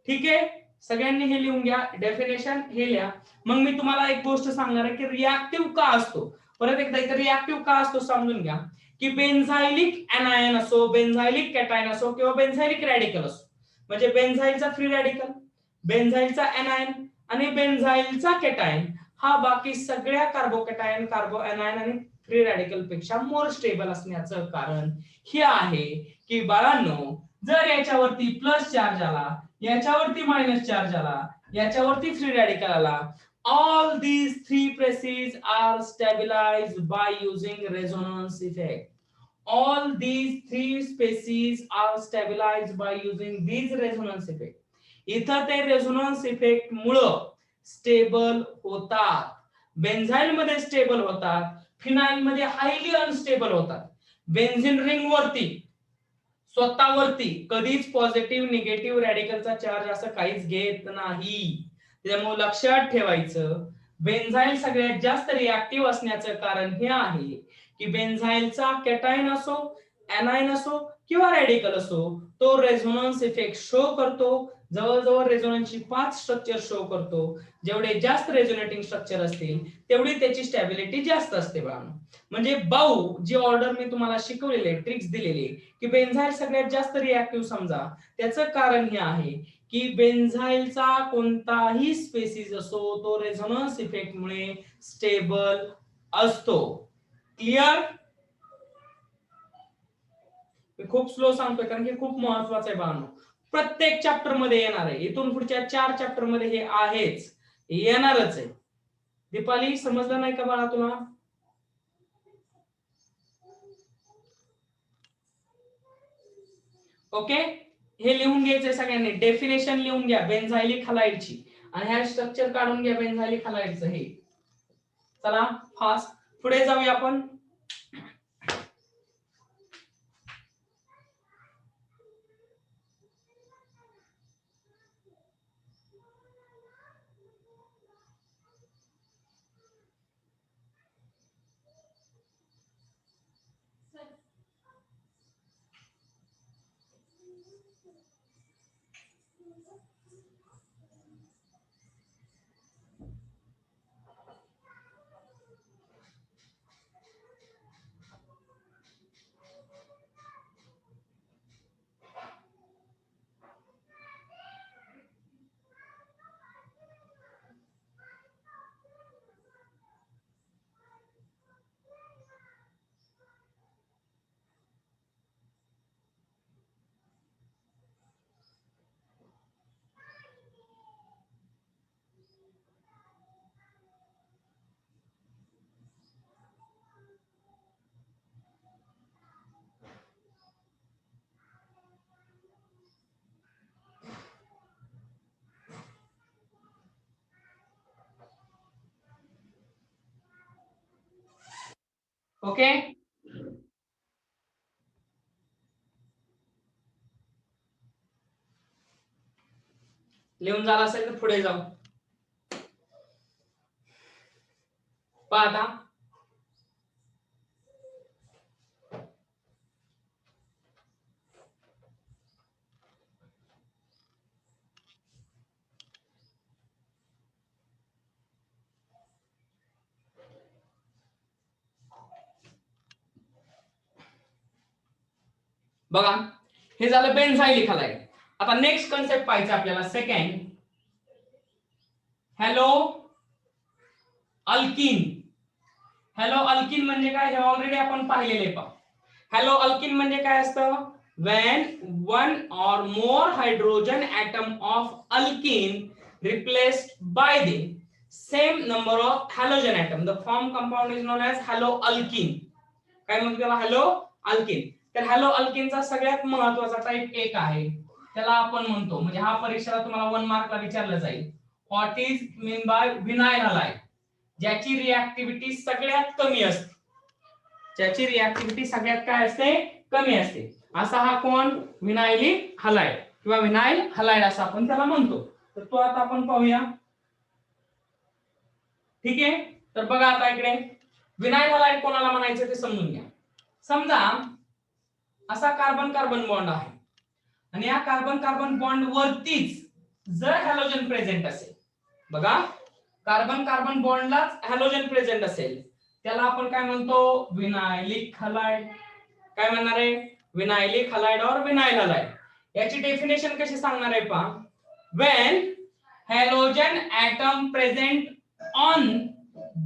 ठीक आहे, सगळ्यांनी हे लिहून घ्या. डेफिनेशन हे लिहा. मग मी तुम्हाला एक गोष्ट सांगणार आहे की रिएक्टिव्ह का असतो. परत एकदा इथे रिएक्टिव्ह का असतो समजून घ्या की बेन्झायलिक एनायन असो, बेन्झायलिक कॅटायन असो किंवा बेन्झायलिक रॅडिकल असो, म्हणजे बेन्झाइलचा फ्री रॅडिकल, बेन्झाइलचा एनायन आणि बेन्झाइलचा कॅटायन हा बाकी सगळ्या कार्बोकॅटायन, कार्बो एनायन आणि फ्री रॅडिकल पेक्षा मोर स्टेबल असण्याचं कारण हे आहे की बाळांनो, जर याच्यावरती प्लस चार्ज आला, याच्यावरती मायनस चार्ज आला, याच्यावरती फ्री रॅडिकल आला, all these three places are stabilized by using resonance effect. All these three species are stabilized by using these resonance effect. इथं ते रेझोनन्स इफेक्ट मुळे स्टेबल होतात. बेन्झाइल मध्ये स्टेबल होतात, फिनाइल मध्ये हायली अनस्टेबल होतात. बेन्झिन रिंग वरती स्वतःवरती कधीच पॉझिटिव्ह निगेटिव्ह रॅडिकलचा चार्ज असं काहीच घेत नाही. त्यामुळे लक्षात ठेवायचं, बेन्झाइल सगळ्यात जास्त रिएक्टिव्ह असण्याचं कारण हे आहे की बेन्झाइलचा कॅटायन असो, एनायन असो किंवा रॅडिकल असो, तो रेझोनन्स इफेक्ट शो करतो. जवळजवळ रेझोनन्सची 5 स्ट्रक्चर शो करतो. जेवढे जास्त रेझोनेटिंग स्ट्रक्चर असतील तेवढी त्याची स्टॅबिलिटी जास्त असते बाळांनो. म्हणजे बाऊ जी ऑर्डर मी तुम्हाला शिकवलेली आहे, ट्रिक्स दिलेली की बेन्झाइल सगळ्यात जास्त रिएक्टिव्ह समजा, त्याचं कारण हे आहे की बेन्झाइलचा कोणताही स्पेसिस असो तो रेझोनन्स इफेक्ट मुळे स्टेबल असतो. क्लिअर? मी खूप स्लो सांगतोय कारण की खूप महत्वाचं आहे बाळांनो. प्रत्येक चॅप्टर मध्ये येणार आहे, इथून पुढच्या 4 चॅप्टर मध्ये हे आहेच, येणारच आहे. दीपाली समजलं नाही का बाळा तुला? ओके, हे लिहून घ्यायचंय सगळ्यांनी. डेफिनेशन लिहून घ्या बेन्झाइलिक हलाइडची आणि ह्या स्ट्रक्चर काढून घ्या बेन्झाइलिक हलाइडचं. हे चला फास्ट पुढे जाऊया आपण. ओके, लिहून झालं असेल तर पुढे जाऊ. पाहता बघा, हे झालं बेन्झाइलिक हलाइड. आता नेक्स्ट कन्सेप्ट पाहायचं आपल्याला, second hello alkene. Hello alkene म्हणजे काय हे ऑलरेडी आपण पाहिलेले पहा. हॅलो अल्किन म्हणजे काय असतं? when one or more hydrogen atom of alkene replaced by the same number of halogen atom, the form compound is known as haloalkene. काय म्हणतो त्याला? Hello alkene. तर हॅलो अल्किनचा सगळ्यात महत्त्वाचा टाइप एक आहे, त्याला आपण म्हणतो, म्हणजे हा परीक्षेला तुम्हाला 1 मार्कला विचारलं जाईल, what is mean bye vinyl halide? ज्याची रिऍक्टिव्हिटी सगळ्यात कमी असते, ज्याची रिऍक्टिव्हिटी सगळ्यात काय असते, कमी असते, असा हा कोण, विनायलिक हलाइड किंवा विनाइल हलाइड असं आपण त्याला म्हणतो. तर तो आता आपण पाहूया. ठीक आहे, तर बघा आता इकडे विनाइल हलाइड कोणाला म्हणायचं ते समजून घ्या. समजा असा कार्बन कार्बन बॉन्ड आहे आणि या कार्बन कार्बन बॉन्ड वरतीच जर हॅलोजन प्रेझेंट असेल, बघा कार्बन कार्बन बॉन्डलाच हॅलोजन प्रेझेंट असेल, त्याला आपण काय म्हणतो, विनायलिक हलाइड. काय म्हणणार आहे, विनायलिक हलाइड और विनाइल हलाइड. याची डेफिनेशन कशी सांगणार आहे पहा. When halogen atom present on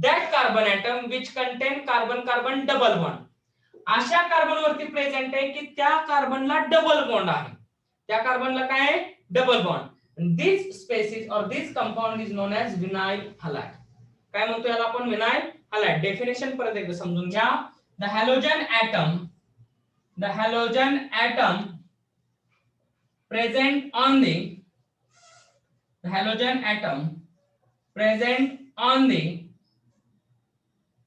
that carbon atom which contain carbon carbon double bond. अशा कार्बन वरती प्रेझेंट आहे की त्या कार्बनला डबल बॉन्ड आहे, त्या कार्बनला काय आहे, डबल बॉन्ड. दिस स्पेसिस और this compound is known as vinyl halide. काय म्हणतो याला आपण, विनाइल हलाइड. डेफिनेशन परत एकदा समजून घ्या. The halogen atom present on the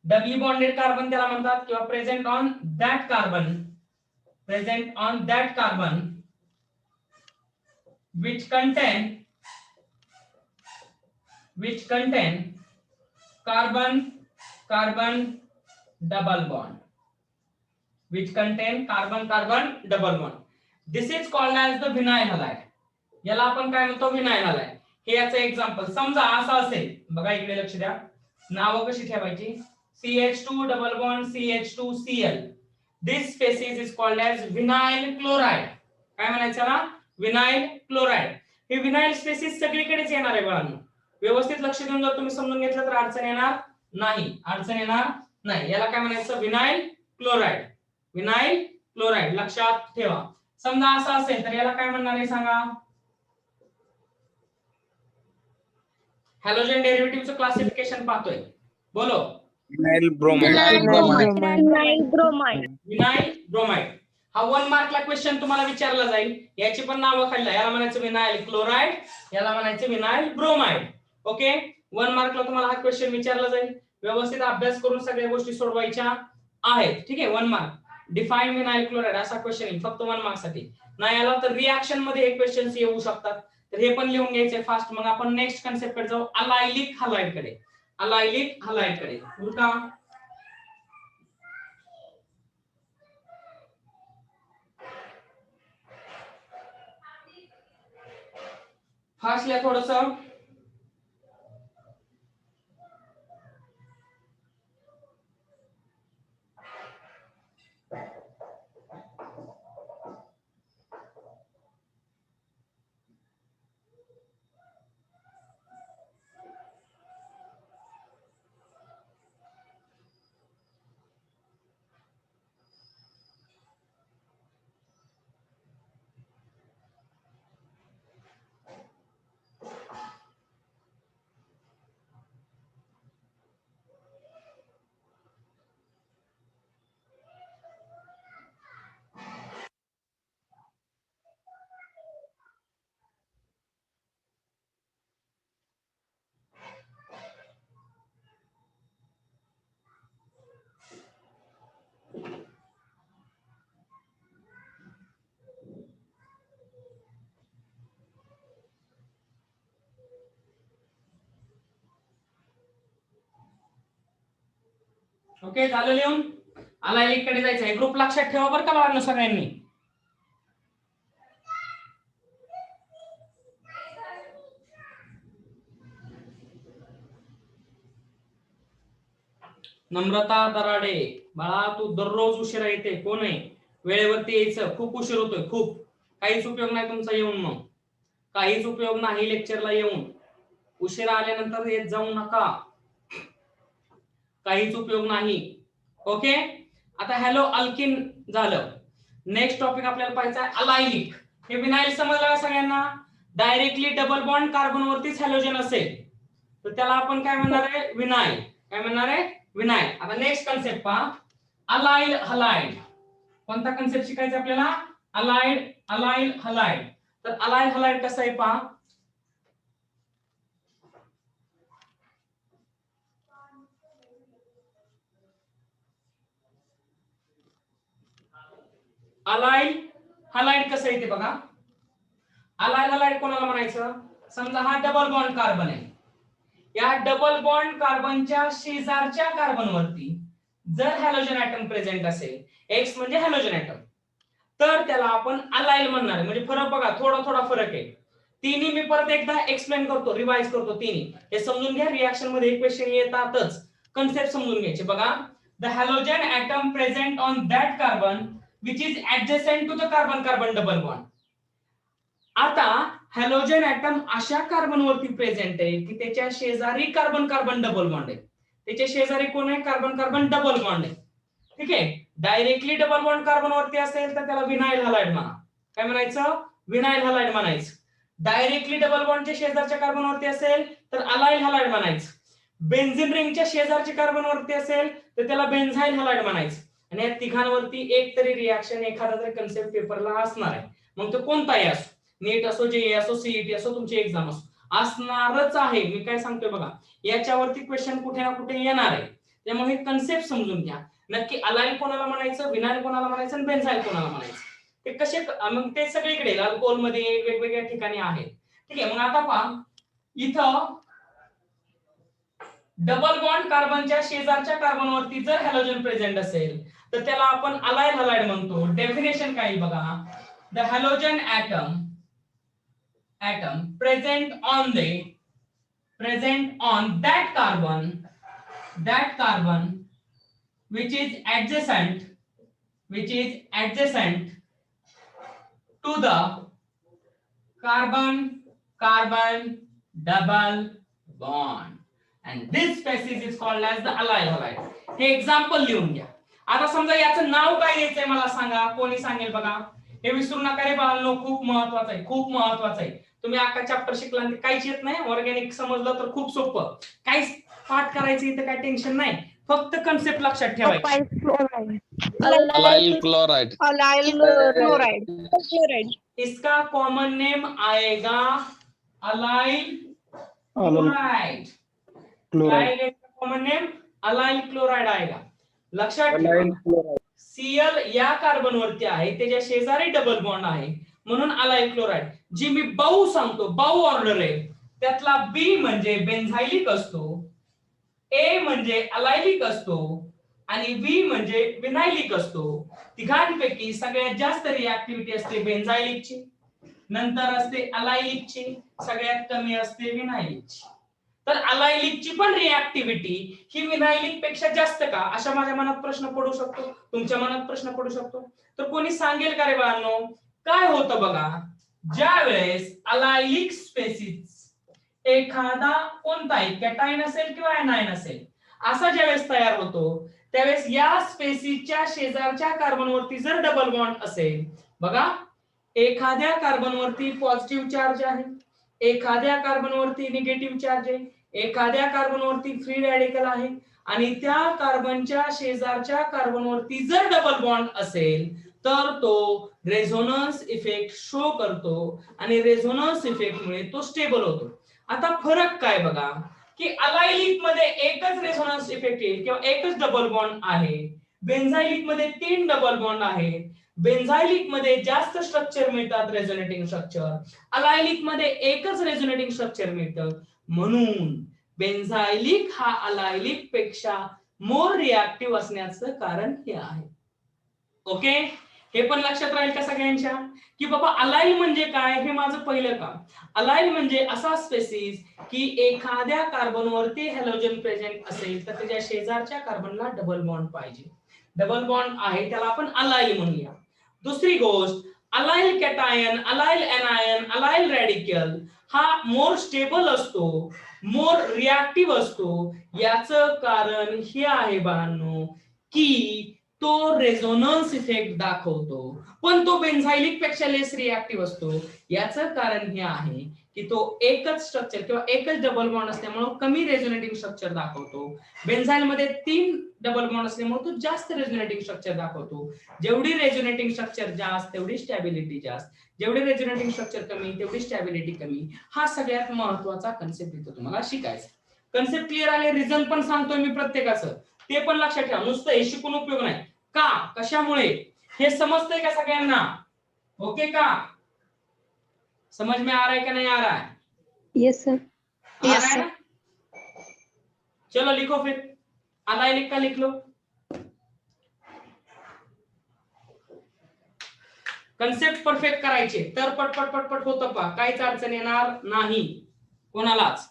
doubly bonded carbon त्याला म्हणतात, किंवा present on that carbon which contain carbon carbon double bond, this is called as the vinyl halide. याला आपण काय म्हणतो, विनाइल हलाइड. हे याचं एक्झाम्पल. समजा असं असेल, बघा इकडे लक्ष द्या, नाव कशी ठेवायची, CH2 double bond CH2Cl. This species is called as vinyl chloride. काय म्हणायचं याला, विनाइल क्लोराइड. हे विनाइल स्पेसिस सगळीकडेच येणार आहे बाळांनो. व्यवस्थित लक्ष देऊन जर तुम्ही समजून घेतलं तर अडचण येणार नाही. याला काय म्हणायचं, विनाइल क्लोराइड. विनाइल क्लोराइड लक्षात ठेवा. समजा असं असेल तर याला काय म्हणणार आहे सांगा. हॅलोजन डेरिव्हेटिव्हचं क्लासिफिकेशन पाहतोय, बोलो. Vinyl bromide. Vinyl bromide. हा 1 मार्कला क्वेश्चन तुम्हाला विचारला जाईल. याची पण नावं खाल्ला. याला म्हणायचं विनाइल क्लोराइड, याला म्हणायचं विनाइल ब्रोमाइड. ओके, 1 मार्कला तुम्हाला हा क्वेश्चन विचारला जाईल. व्यवस्थित अभ्यास करून सगळ्या गोष्टी सोडवायच्या आहेत. ठीक आहे, 1 मार्क. डिफाइन विनाइल क्लोराइड असा क्वेश्चन येईल फक्त 1 मार्क साठी. नाही आला तर रिएक्शन मध्ये हे क्वेश्चन्स येऊ शकतात, तर हे पण लिहून घ्यायचे फास्ट. मग आपण नेक्स्ट कन्सेप्ट कडे जाऊ, अलायलिक हलाइड कडे. उरका. फास्ट लिहा थोडस. ओके, झालं लिहून. अलायलिक कडे जायचं आहे. ग्रुप लक्षात ठेवा बरं का बाळांनो सगळ्यांनी. नम्रता दराडे, बाळा तू दररोज उशिरा येते. कोण आहे, वेळेवरती यायचं. खूप उशीर होतोय, खूप. काहीच उपयोग नाही तुमचा येऊन, मग काहीच उपयोग नाही लेक्चरला येऊन. उशिरा आल्यानंतर येत जाऊ नका, काहीच उपयोग नाही. ओके, आता हॅलो अल्किन झालं. नेक्स्ट टॉपिक आपल्याला पाहायचा आहे अलायलिक. हे विनाइल समजलं का सगळ्यांना. डायरेक्टली डबल बॉन्ड कार्बन वरतीच हॅलोजन असेल तर त्याला आपण काय म्हणणार आहे, विनाइल. काय म्हणणार आहे, विनाइल. आता नेक्स्ट कन्सेप्ट पहा, अलाइल हलाइड. कोणता कन्सेप्ट शिकायचा आपल्याला, अलाइल हलाइड. तर अलाइल हलाइड कसं आहे पहा. अलाइल हलाइड कसं येते बघा. अलाइल हलाइड कोणाला म्हणायचं. समजा हा डबल बॉन्ड कार्बन आहे. या डबल बॉन्ड कार्बनच्या शेजारच्या कार्बनवरती जर हॅलोजन ऍटम प्रेझेंट असेल, एक्स म्हणजे हॅलोजन ऍटम, तर त्याला आपण अलाइल म्हणणार आहे. म्हणजे फरक बघा, थोडा थोडा फरक आहे. तिन्ही मी परत एकदा एक्सप्लेन करतो, रिवाइज करतो. तिन्ही हे समजून घ्या. रिएक्शन मध्ये एक क्वेश्चन येतातच, कन्सेप्ट समजून घ्यायचे. बघा, the halogen atom present on that carbon which is adjacent to the carbon carbon double bond. आता हॅलोजन ऍटम अशा कार्बन वरती प्रेझेंट आहे की त्याच्या शेजारी कार्बन कार्बन डबल बॉन्ड आहे. त्याच्या शेजारी कोण आहे. कार्बन कार्बन डबल बॉन्ड आहे. ठीक आहे. डायरेक्टली डबल बॉन्ड कार्बन वरती असेल तर त्याला विनाइल हलाइड म्हणा. काय म्हणायचं. विनाइल हलाइड म्हणायचं. डायरेक्टली डबल बॉन्डच्या शेजारच्या कार्बन वरती असेल तर अलाइल हलाइड म्हणायचं. बेन्झीन रिंगच्या शेजारच्या कार्बन वरती असेल तर त्याला बेन्झाइल हलाइड म्हणायचं. आणि या तिघांवरती एक तरी रिएक्शन एखादा तरी कन्सेप्ट पेपरला असणार आहे. मग तो कोणताही असो, नीट असो, जेईई असो, सीईटी असो, तुमची एक्झाम असो, असणारच आहे. मी काय सांगतोय बघा, याच्यावरती क्वेश्चन कुठे ना कुठे येणार आहे. त्यामुळे हे कन्सेप्ट समजून घ्या. नक्की अलाइल कोणाला म्हणायचं, विनाइल कोणाला म्हणायचं आणि बेन्झाइल कोणाला म्हणायचं, ते कसे, मग ते सगळीकडे अल्कोहोल मध्ये वेगवेगळ्या ठिकाणी आहेत. ठीक आहे. मग आता पहा, इथं डबल बॉन्ड कार्बनच्या शेजारच्या कार्बनवरती जर हॅलोजन प्रेझेंट असेल तर त्याला आपण अलाइल हलाइड म्हणतो. डेफिनेशन काय बघा, the halogen atom present on that carbon which is adjacent to the carbon double bond, and this species is called as the allyl halide. हे एक्झाम्पल लिहून घ्या. आता समजा याचं नाव काय द्यायचंय मला सांगा, कोणी सांगेल बघा. हे विसरू नका रे बाळांनो, खूप महत्वाचं आहे, खूप महत्वाचं आहे. तुम्ही अख्खा चॅप्टर शिकला आणि काहीच येत नाही, ऑर्गॅनिक समजलं तर खूप सोपं. काहीच पाठ करायचं इथं, काय टेन्शन नाही, फक्त कन्सेप्ट लक्षात ठेवायचे. Allyl chloride. Allyl chloride. इसका कॉमन नेम आएगा allyl chloride. Common name allyl chloride आएगा. लक्षात ठेवा. Cl या कार्बन वरती आहे, त्याच्या शेजारी डबल बॉन्ड आहे, म्हणून अलाइल क्लोराइड. जी मी बाऊ सांगतो, बाऊ ऑर्डर आहे, त्यातला बी म्हणजे बेन्झाइलिक असतो, ए म्हणजे अलायलिक असतो आणि बी म्हणजे विनाइलिक असतो. तिघांपैकी सगळ्यात जास्त रिएक्टिव्हिटी असते बेन्झाइलिकची, नंतर असते अलायलिकची, सगळ्यात कमी असते विनाइलिकची. तर अलायलिकची पण रिएक्टिव्हिटी ही विनाइलिक पेक्षा जास्त का, अशा माझ्या मनात प्रश्न पडू शकतो, तुमच्या मनात प्रश्न पडू शकतो. तर कोणी सांगेल का रे बाळांनो, काय होतं बघा, ज्या वेळेस अलायलिक स्पेसिस एखादा कोणताही कॅटायन असेल किंवा एनायन असेल असा ज्यावेळेस तयार होतो, त्यावेळेस या स्पेसिसच्या शेजारच्या कार्बनवरती जर डबल बॉन्ड असेल, बघा एखाद्या कार्बनवरती पॉझिटिव्ह चार्ज आहे, एखाद्या कार्बनवरती निगेटिव्ह चार्ज आहे, एखाद्या कार्बनवरती फ्री रॅडिकल आहे आणि त्या कार्बनच्या शेजारच्या कार्बनवरती जर डबल बॉन्ड असेल तर तो रेझोनन्स इफेक्ट शो करतो आणि रेझोनन्स इफेक्ट मुळे तो स्टेबल होतो. आता फरक काय बघा की अलायलिक मध्ये एकच रेझोनन्स इफेक्ट येईल किंवा एकच डबल बॉन्ड आहे, बेन्झाइलिक मध्ये 3 डबल बॉन्ड आहे. बेन्झाइलिक मध्ये जास्त स्ट्रक्चर मिळतात, रेझोनेटिंग स्ट्रक्चर, अलायलिक मध्ये एकच रेझोनेटिंग स्ट्रक्चर मिळतं. म्हणून बेन्झाइलिक हा अलायलिक पेक्षा मोर रिएक्टिव्ह असण्याचं कारण हे आहे. ओके, हे पण लक्षात राहील का सगळ्यांच्या, की बाबा अलाइल म्हणजे काय, हे माझं पहिलं काम. अलाइल म्हणजे असा स्पेसिस की एखाद्या कार्बनवरती हॅलोजन प्रेझेंट असेल तर त्याच्या शेजारच्या कार्बनला डबल बॉन्ड पाहिजे. डबल बॉन्ड आहे त्याला आपण अलाइल म्हणूया. दुसरी गोष्ट, allyl cation, allyl anion, allyl radical हा मोर स्टेबल असतो, मोर रिएक्टिव्ह असतो. याचं कारण हे आहे बाळांनो की तो रेझोनन्स इफेक्ट दाखवतो, पण तो बेन्झाइलिक पेक्षा लेस रिएक्टिव्ह असतो. याचं कारण हे आहे की तो एकच स्ट्रक्चर किंवा एकच डबल बॉन्ड असल्यामुळे कमी रेझोनेटिंग स्ट्रक्चर दाखवतो. बेन्झाइल मध्ये 3 डबल बॉन्ड असल्यामुळे तो जास्त रेझोनेटिंग स्ट्रक्चर दाखवतो. जेवढी रेझोनेटिंग स्ट्रक्चर जास्त तेवढी स्टॅबिलिटी जास्त, जेवढी रेझोनेटिंग स्ट्रक्चर कमी तेवढी स्टॅबिलिटी कमी. हा सगळ्यात महत्त्वाचा कन्सेप्ट इथं तुम्हाला शिकायचा. कन्सेप्ट क्लिअर आले, रिझन पण सांगतोय मी प्रत्येकाचं, ते पण लक्षात ठेवा. नुसतं हे शिकून उपयोग नाही. का, कशामुळे, हे समजतंय का सगळ्यांना? ओके का? समझ में आ रहा है कि नहीं आ रहा है? Yes sir. आ रहा है ना? चलो लिखो फिर, आधा लिख का लिख लो. कन्सेप्ट परफेक्ट करायचे तर पटपट पटपट होतं पा, काहीच अडचण येणार नाही कोणालाच.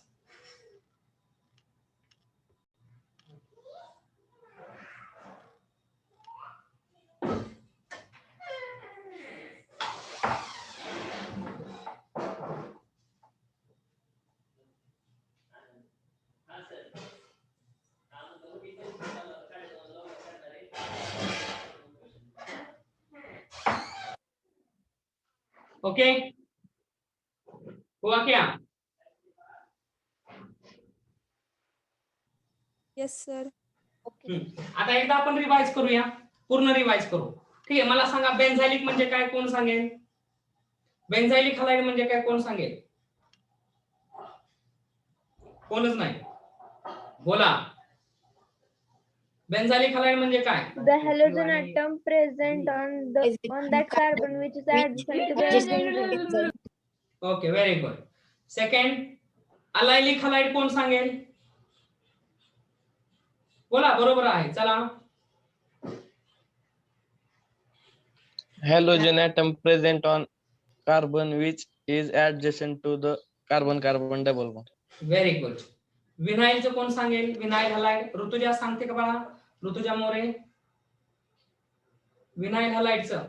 ओके, हुआ क्या? Yes sir. आता एकदा आपण रिवाइज करूया, पूर्ण रिवाइज करू. ठीक आहे, मला सांगा बेन्झायलिक म्हणजे काय, कोण सांगेल? बेन्झायलिक हलाइड म्हणजे काय, कोण सांगेल? कोणच नाही, बोला. बेन्झायलिक हलाइड म्हणजे काय? The halogen atom present on that carbon which is adjacent to the okay, very good. Second, allylic halide कोण सांगेल? बोला, बरोबर आहे. चला, Halogen atom present on carbon which is adjacent to the carbon double bond. Very good. विनाइलचं कोण सांगेल? Vinyl halide Rutuja सांगते का बाळा? ऋतुजा मोरे, विनाइल हलाइडचं.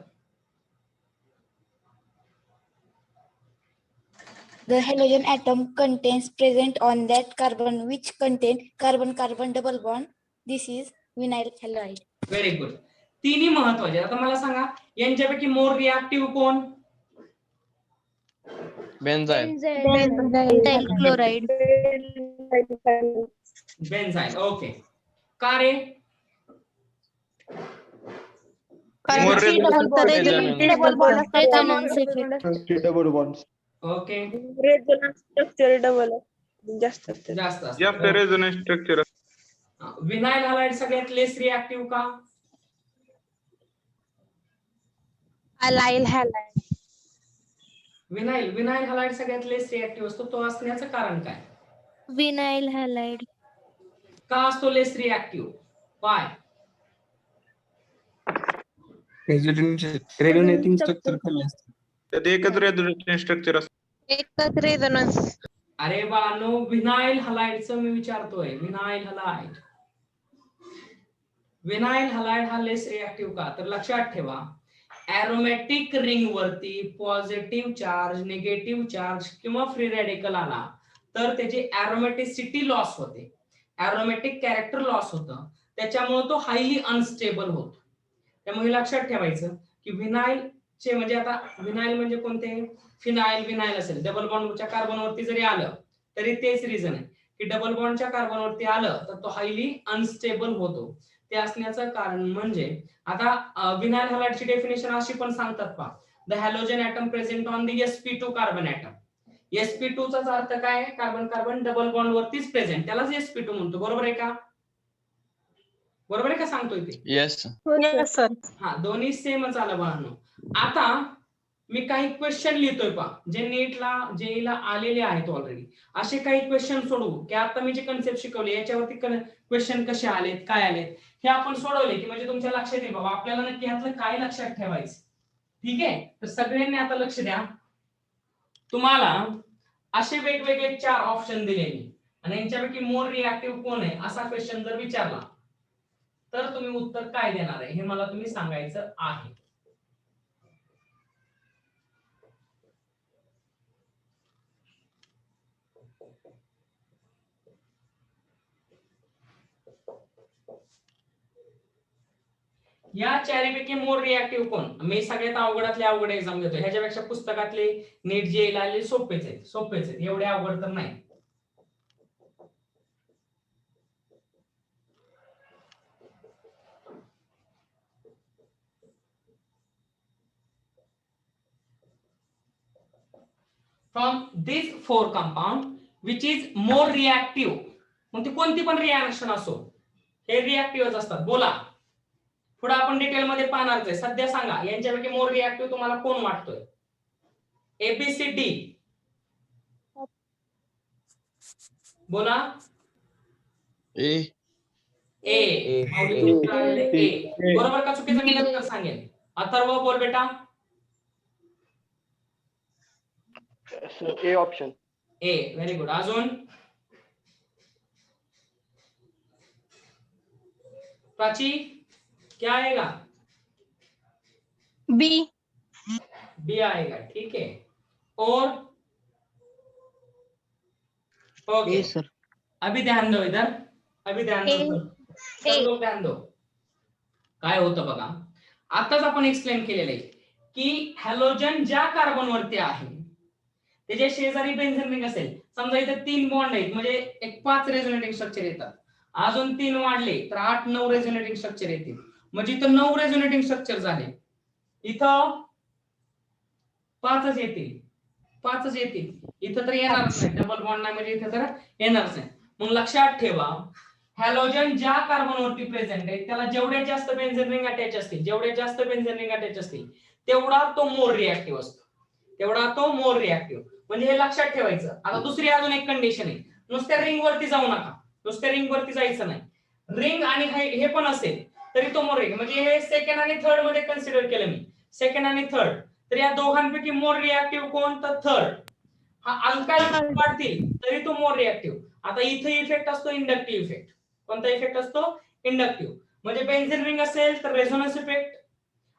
The halogen atom contains present on that carbon which contain carbon double bond. This is vinyl halide. Very good. तिन्ही महत्वाचे. आता मला सांगा यांच्यापैकी मोर रिएक्टिव्ह कोण? Benzyl. benzyl chloride. बेन्झाइल. ओके, का रे? कारण की Double bonds. Okay, resonance structure double जास्त असते. जास्त असतं. जास्त रेझोनन्स स्ट्रक्चर. विनाइल हलाइड सगळ्यात लेस रिएक्टिव्ह का? Allyl halide. विनाइल हलाइड सगळ्यात लेस रिएक्टिव्ह असतो. तो असण्याचं कारण काय? Vinyl halide. का असतो लेस रिएक्टिव्ह? वाय? Resonating structure कमी असते. त्यात एकच रेझोनन्स स्ट्रक्चर असतं. एकच रेझोनन्स. अरे बाळांनो, विनाइल हलाइडचं मी विचारतोय. विनाइल हलाइड हा लेस रिएक्टिव्ह का? तर लक्षात ठेवा, एरोमॅटिक रिंग वरती पॉझिटिव्ह चार्ज, निगेटिव्ह चार्ज किंवा फ्री रेडिकल आला तर त्याची एरोमॅटिसिटी लॉस होते, एरोमॅटिक कॅरेक्टर लॉस होतं. त्याच्यामुळे तो हायली अनस्टेबल होतो. त्यामुळे लक्षात ठेवायचं की विनाइलचे म्हणजे, आता विनाइल म्हणजे कोणते? विनाइल असेल, डबल बॉन्डच्या कार्बनवरती जरी आलं तरी तेच रिझन आहे की डबल बॉन्डच्या कार्बनवरती आलं तर तो हायली अनस्टेबल होतो. ते असण्याचं कारण म्हणजे, आता विनाइल हलाइडची डेफिनेशन अशी पण सांगतात पहा, the halogen atom present on the sp2 carbon atom. sp2 चा अर्थ काय? कार्बन डबल बॉन्ड वरतीच प्रेझेंट, त्यालाच sp2 म्हणतो. बरोबर आहे का? बरोबर आहे का सांगतोय ते? Yes. Yes sir. हा, दोन्ही सेमच आलं बाळांनो. आता मी काही क्वेश्चन लिहितोय पहा, जे नीटला जेईला आलेले आहेत ऑलरेडी. असे काही क्वेश्चन सोडवू की आता मी जे कन्सेप्ट शिकवले याच्यावरती क्वेश्चन कसे आलेत, काय आलेत हे आपण सोडवले की म्हणजे तुमच्या लक्षात येईल बाबा आपल्याला नक्की ह्यातलं काय लक्षात ठेवायचं. ठीक आहे, तर सगळ्यांनी आता लक्ष द्या. तुम्हाला असे वेगवेगळे 4 ऑप्शन दिलेले आणि यांच्यापैकी मोर रिएक्टिव्ह कोण आहे असा क्वेश्चन जर विचारला तर तुम्ही उत्तर काय देणार आहे हे मला तुम्ही सांगायचं आहे. या चारीपैकी मोर रिएक्टिव्ह कोण? मी सगळ्यात अवघडातले अवघड एक्झाम घेतो. ह्याच्यापेक्षा पुस्तकातले नीट जे आलेले सोपेच आहेत, एवढे अवघड तर नाही. From this 4 compound which is more reactive, मग ती कोणती पण रिएक्शन असो हे रिएक्टिव्हच असतात. बोला, पुढे आपण डिटेल मध्ये पाहणारच आहे. सध्या सांगा यांच्यापैकी मोर रिएक्टिव्ह तुम्हाला कोण वाटतोय? एबीसीडी बोला. ए ए माऊलीचं उत्तर आलेलं आहे ए. बरोबर का चुकीचं मी नंतर सांगेन. अथर्व बोल बेटा. A option. A very good. अजून प्राची क्या आएगा? बी. बी आएगा. ठीक है. और ओके सर. अभी ध्यान दो इधर. अभी ध्यान दो. सब लोग ध्यान दो. काय होतं बघा, आताच आपण एक्सप्लेन केलेलं आहे की हॅलोजन ज्या कार्बनवरती आहे त्याच्या शेजारी बेन्झीन रिंग असेल. समजा इथे 3 बॉन्ड आहेत म्हणजे एक 5 रेझोनेटिंग स्ट्रक्चर येतात. अजून 3 वाढले तर 8-9 रेझोनेटिंग स्ट्रक्चर येतील. म्हणजे इथं 9 रेझोनेटिंग स्ट्रक्चर झाले. इथं 5च येतील. 5च येतील. इथं तर येणारच नाही. डबल बॉन्ड नाही म्हणजे इथं तर येणारच नाही. मग लक्षात ठेवा हॅलोजन ज्या कार्बनवरती प्रेझेंट आहे त्याला जेवढे जास्त बेन्झीन रिंग अटॅच असतील, जेवढे जास्त बेन्झीन रिंग अटॅच असतील तेवढा तो मोर रिएक्टिव्ह असतो. तेवढा तो मोर रिएक्टिव्ह. म्हणजे हे लक्षात ठेवायचं. आता दुसरी अजून एक कंडिशन आहे. नुसत्या रिंग वरती जाऊ नका. नुसत्या रिंग वरती जायचं नाही. रिंग आणि हे पण असेल तरी तो मोर रिएक्टिव्ह. म्हणजे हे सेकंड आणि थर्ड मध्ये कन्सिडर केलं मी. सेकंड आणि थर्ड. तर या दोघांपैकी मोर रिएक्टिव्ह कोण? तर थर्ड. हा अल्काइल वाढतील तरी तो मोर रिएक्टिव्ह. आता इथे इफेक्ट असतो इंडक्टिव्ह इफेक्ट. कोणता इफेक्ट असतो? इंडक्टिव्ह. म्हणजे बेन्झीन रिंग असेल तर रेझोनन्स इफेक्ट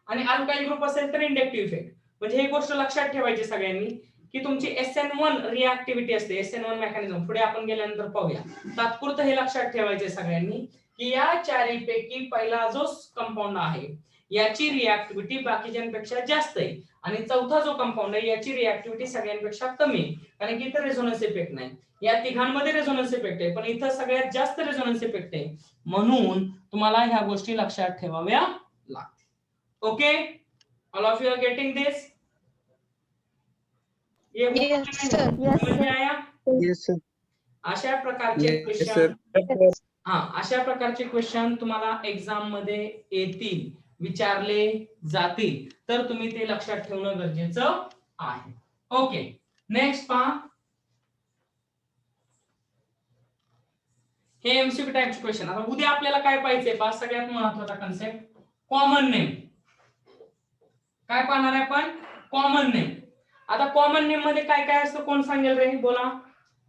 आणि अल्काइल ग्रुप असेल तर इंडक्टिव्ह इफेक्ट. म्हणजे ही गोष्ट लक्षात ठेवायची सगळ्यांनी की तुमची SN1 रिएक्टिव्हिटी असते. SN1 मेकॅनिझम पुढे आपण गेल्यानंतर पाहूया. तात्पुरतं हे लक्षात ठेवायचे सगळ्यांनी की या चारीपैकी पहिला जो कंपाऊंड आहे याची रिएक्टिव्हिटी बाकीच्यांपेक्षा जास्त आहे आणि चौथा जो कंपाऊंड आहे याची रिएक्टिव्हिटी सगळ्यांपेक्षा कमी आहे. कारण की इथं रेझोनन्स इफेक्ट नाही. या तिघांमध्ये रेझोनन्स इफेक्ट आहे पण इथं सगळ्यात जास्त रेझोनन्स इफेक्ट आहे. म्हणून तुम्हाला ह्या गोष्टी लक्षात ठेवाव्या लागतील. Okay, all of you are getting this? ये Yes, sir. समझ में आया? Yes sir. अशा प्रकारचे क्वेश्चन अशा प्रकारचे क्वेश्चन तुम्हाला एक्झाम मध्ये येतील, विचारले जातील. तर तुम्ही ते लक्षात ठेवणं गरजेचं आहे. ओके, नेक्स्ट पहा. हे एमसीक्यू टाइपचे क्वेश्चन. आता उद्या आपल्याला काय पाहिजे पहा, सगळ्यात महत्त्वाचा कन्सेप्ट कॉमन नेम. काय पाहणार आहे आपण? Common name. आता कॉमन नेम मध्ये काय काय असतं कोण सांगेल रे? बोला.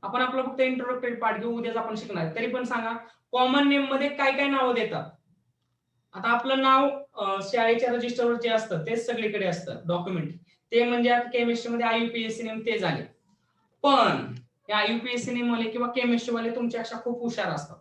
आपण आपलं फक्त इंट्रोडक्टरी पार्ट घेऊ, उद्याच आपण शिकणार. तरी पण सांगा कॉमन नेम मध्ये काय काय नावं देतात. आता आपलं नाव शाळेच्या रजिस्टरवर जे असतं तेच सगळीकडे असतं डॉक्युमेंट. ते म्हणजे आता केमिस्ट्री मध्ये IUPAC नेम ते झाले. पण या IUPAC नेम वाले किंवा केमिस्ट्री वाले तुमच्यापेक्षा खूप हुशार असतात.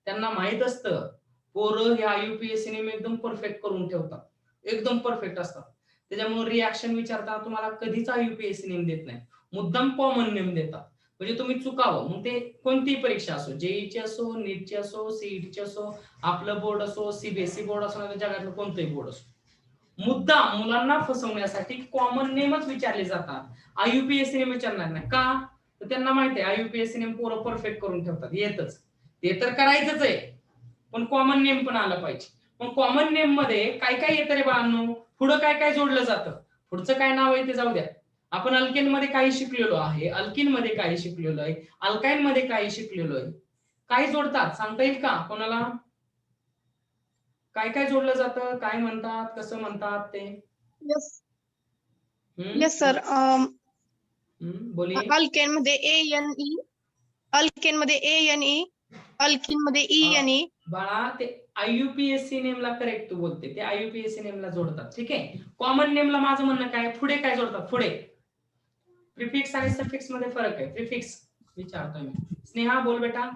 त्यांना माहित असतं पोरं हे IUPAC नेम एकदम परफेक्ट करून ठेवतात. एकदम परफेक्ट असतात. त्याच्यामुळे रिएक्शन विचारताना तुम्हाला कधीच IUPAC नेम देत नाही. मुद्दाम कॉमन नेम देतात. म्हणजे तुम्ही चुकावं. मग ते कोणतीही परीक्षा असो, जेईची असो, नीटची असो, सीईटीची असो, आपलं बोर्ड असो, CBSE बोर्ड असो, नाही जगातलं कोणतंही बोर्ड असो, मुद्दा मुलांना फसवण्यासाठी कॉमन नेमच विचारले जातात. IUPAC नेम विचारणार नाही. का? तर त्यांना माहिती आहे IUPAC नेम पोरं परफेक्ट करून ठेवतात. येतच ते तर करायचंच आहे पण कॉमन नेम पण आलं पाहिजे. मग कॉमन नेम मध्ये काय काय येतं रे बाळांनो? पुढं काय काय जोडलं जातं? पुढचं काय नाव आहे ते जाऊ द्या. आपण अल्केन मध्ये काही शिकलेलो आहे, अल्किन मध्ये काही शिकलेलो आहे, अल्काइन मध्ये काही शिकलेलो आहे. काय जोडतात सांगता येईल का कोणाला? काय काय जोडलं जातं? काय म्हणतात? कसं म्हणतात ते? Yes, sir. बोलिए. अल्केन मध्ये ANE, अल्केन मध्ये ANE, अल्किन मध्ये ENE. बाळा ते IUPAC नेमला करेक्ट तू बोलते. ते IUPAC नेमला जोडतात. ठीक आहे. कॉमन नेमला माझं म्हणणं काय? पुढे काय जोडतात? पुढे प्रिफिक्स आणि सफिक्स मध्ये फरक आहे. प्रिफिक्स विचारतोय मी. स्नेहा बोल बेटा.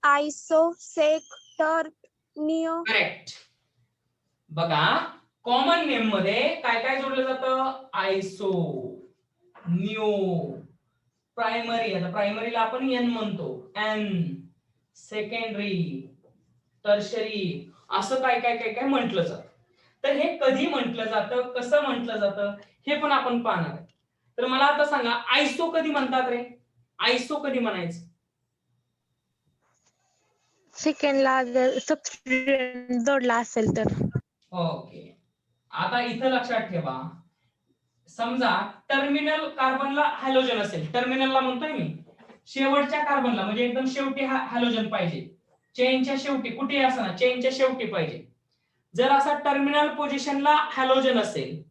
आयसो, सेक, टर्क, निओ. करेक्ट. बघा कॉमन नेम मध्ये काय काय जोडलं जातं? आयसो, निओ, प्रायमरी. आता प्रायमरीला आपण N म्हणतो. N, सेकंडरी, टर्शरी, असं काय काय काय काय म्हटलं जातं. तर हे कधी म्हटलं जातं, कसं म्हटलं जातं हे पण आपण पाहणार आहे. तर मला आता सांगा आयसो कधी म्हणतात रे? आयसो कधी म्हणायचं? सेकंडला जर सबस्टिट्यूएंट जोडला असेल तर. ओके, आता इथं लक्षात ठेवा, समजा टर्मिनल कार्बनला हॅलोजन असेल, टर्मिनलला म्हणतोय मी शेवटच्या कार्बनला, म्हणजे एकदम शेवटी हॅलोजन पाहिजे, चेनच्या शेवटी, कुठेही असणार चेनच्या शेवटी पाहिजे. जर असा टर्मिनल पोझिशनला हॅलोजन असेल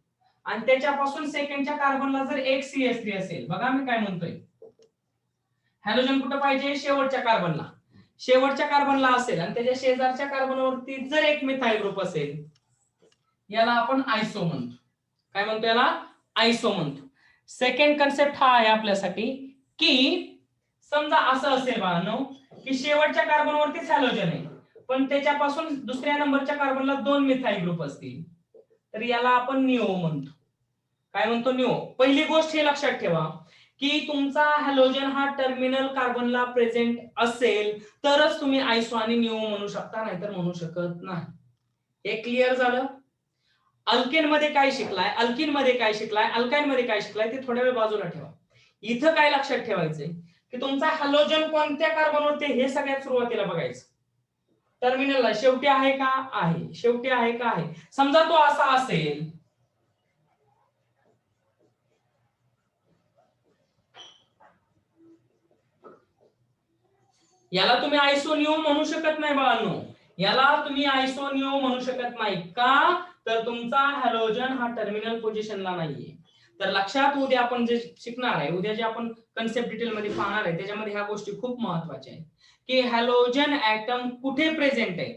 आणि त्याच्यापासून सेकंडच्या कार्बनला जर एक CH3 असेल, बघा मी काय म्हणतोय, हॅलोजन कुठं पाहिजे, शेवटच्या कार्बनला, शेवटच्या कार्बनला असेल आणि त्याच्या शेजारच्या कार्बनवरती जर एक मिथाइल ग्रुप असेल, याला आपण आयसो म्हणतो. काय म्हणतो याला, आयसो म्हणतो. सेकंड कन्सेप्ट हा आहे आपल्यासाठी की समजा असं असेल बाळांनो की शेवटच्या कार्बनवरतीच हॅलोजन आहे पण त्याच्यापासून दुसऱ्या नंबरच्या कार्बनला 2 मिथाइल ग्रुप असतील, तर याला आपण निओ म्हणतो. काय म्हणतो, निओ. पहिली गोष्ट हे लक्षात ठेवा की तुमचा हॅलोजन हा टर्मिनल कार्बनला प्रेझेंट असेल तरच तुम्ही आयसो आणि निओ म्हणू शकता, नाहीतर म्हणू शकत नाही. हे क्लिअर झालं. अल्केन मध्ये काय शिकलाय, अल्किन मध्ये काय शिकलाय, अल्काइन मध्ये काय शिकलाय ते थोड्या वेळ बाजूला ठेवा. इथं काय लक्षात ठेवायचंय की तुमचा हॅलोजन कोणत्या कार्बनवरती हे सगळ्यात सुरुवातीला बघायचं. टर्मिनलला शेवटी आहे का, आहे, शेवटी आहे का, आहे. समजा तो असा असेल, याला तुम्ही आयसोनिओ म्हणू शकत नाही बाळांनो, याला तुम्ही आयसोनिओ म्हणू शकत नाही. का, तर तुमचा हॅलोजन हा टर्मिनल पोझिशनला नाहीये. तर लक्षात, उद्या आपण जे शिकणार आहे, उद्या जे आपण कन्सेप्ट डिटेल मध्ये पाहणार आहे, त्याच्यामध्ये ह्या गोष्टी खूप महत्त्वाच्या आहेत की हॅलोजन ऍटम कुठे प्रेझेंट आहे.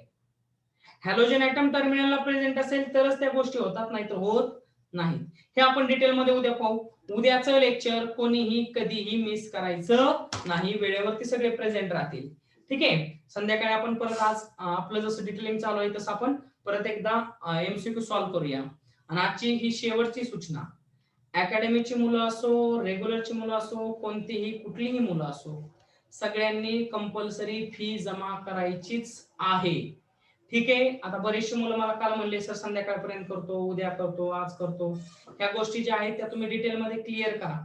हॅलोजन ऍटम टर्मिनलला प्रेझेंट असेल तरच त्या गोष्टी होतात, नाहीतर होत नाही. हे आपण डिटेल मध्ये उद्या पाहू. उद्याचं लेक्चर कोणीही कधीही मिस करायचं नाही, वेळेवरती सगळे प्रेझेंट राहतील. ठीक आहे. संध्याकाळी आपण परत आज आपलं जसं डिटेलिंग चालू आहे तसं आपण परत एकदा MCQ सॉल्व्ह करूया. आणि आजची ही शेवटची सूचना, अकॅडमीची मुलं असो, रेग्युलरची मुलं असो, कोणतीही कुठलीही मुलं असो, सगळ्यांनी कंपल्सरी फी जमा करायचीच आहे. ठीक आहे. आता बरेचसे मुलं मला काल म्हणले सर संध्याकाळपर्यंत करतो, उद्या करतो, आज करतो. ह्या गोष्टी ज्या आहेत त्या तुम्ही डिटेल मध्ये क्लिअर करा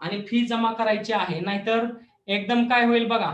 आणि फी जमा करायची आहे, नाहीतर एकदम काय होईल बघा,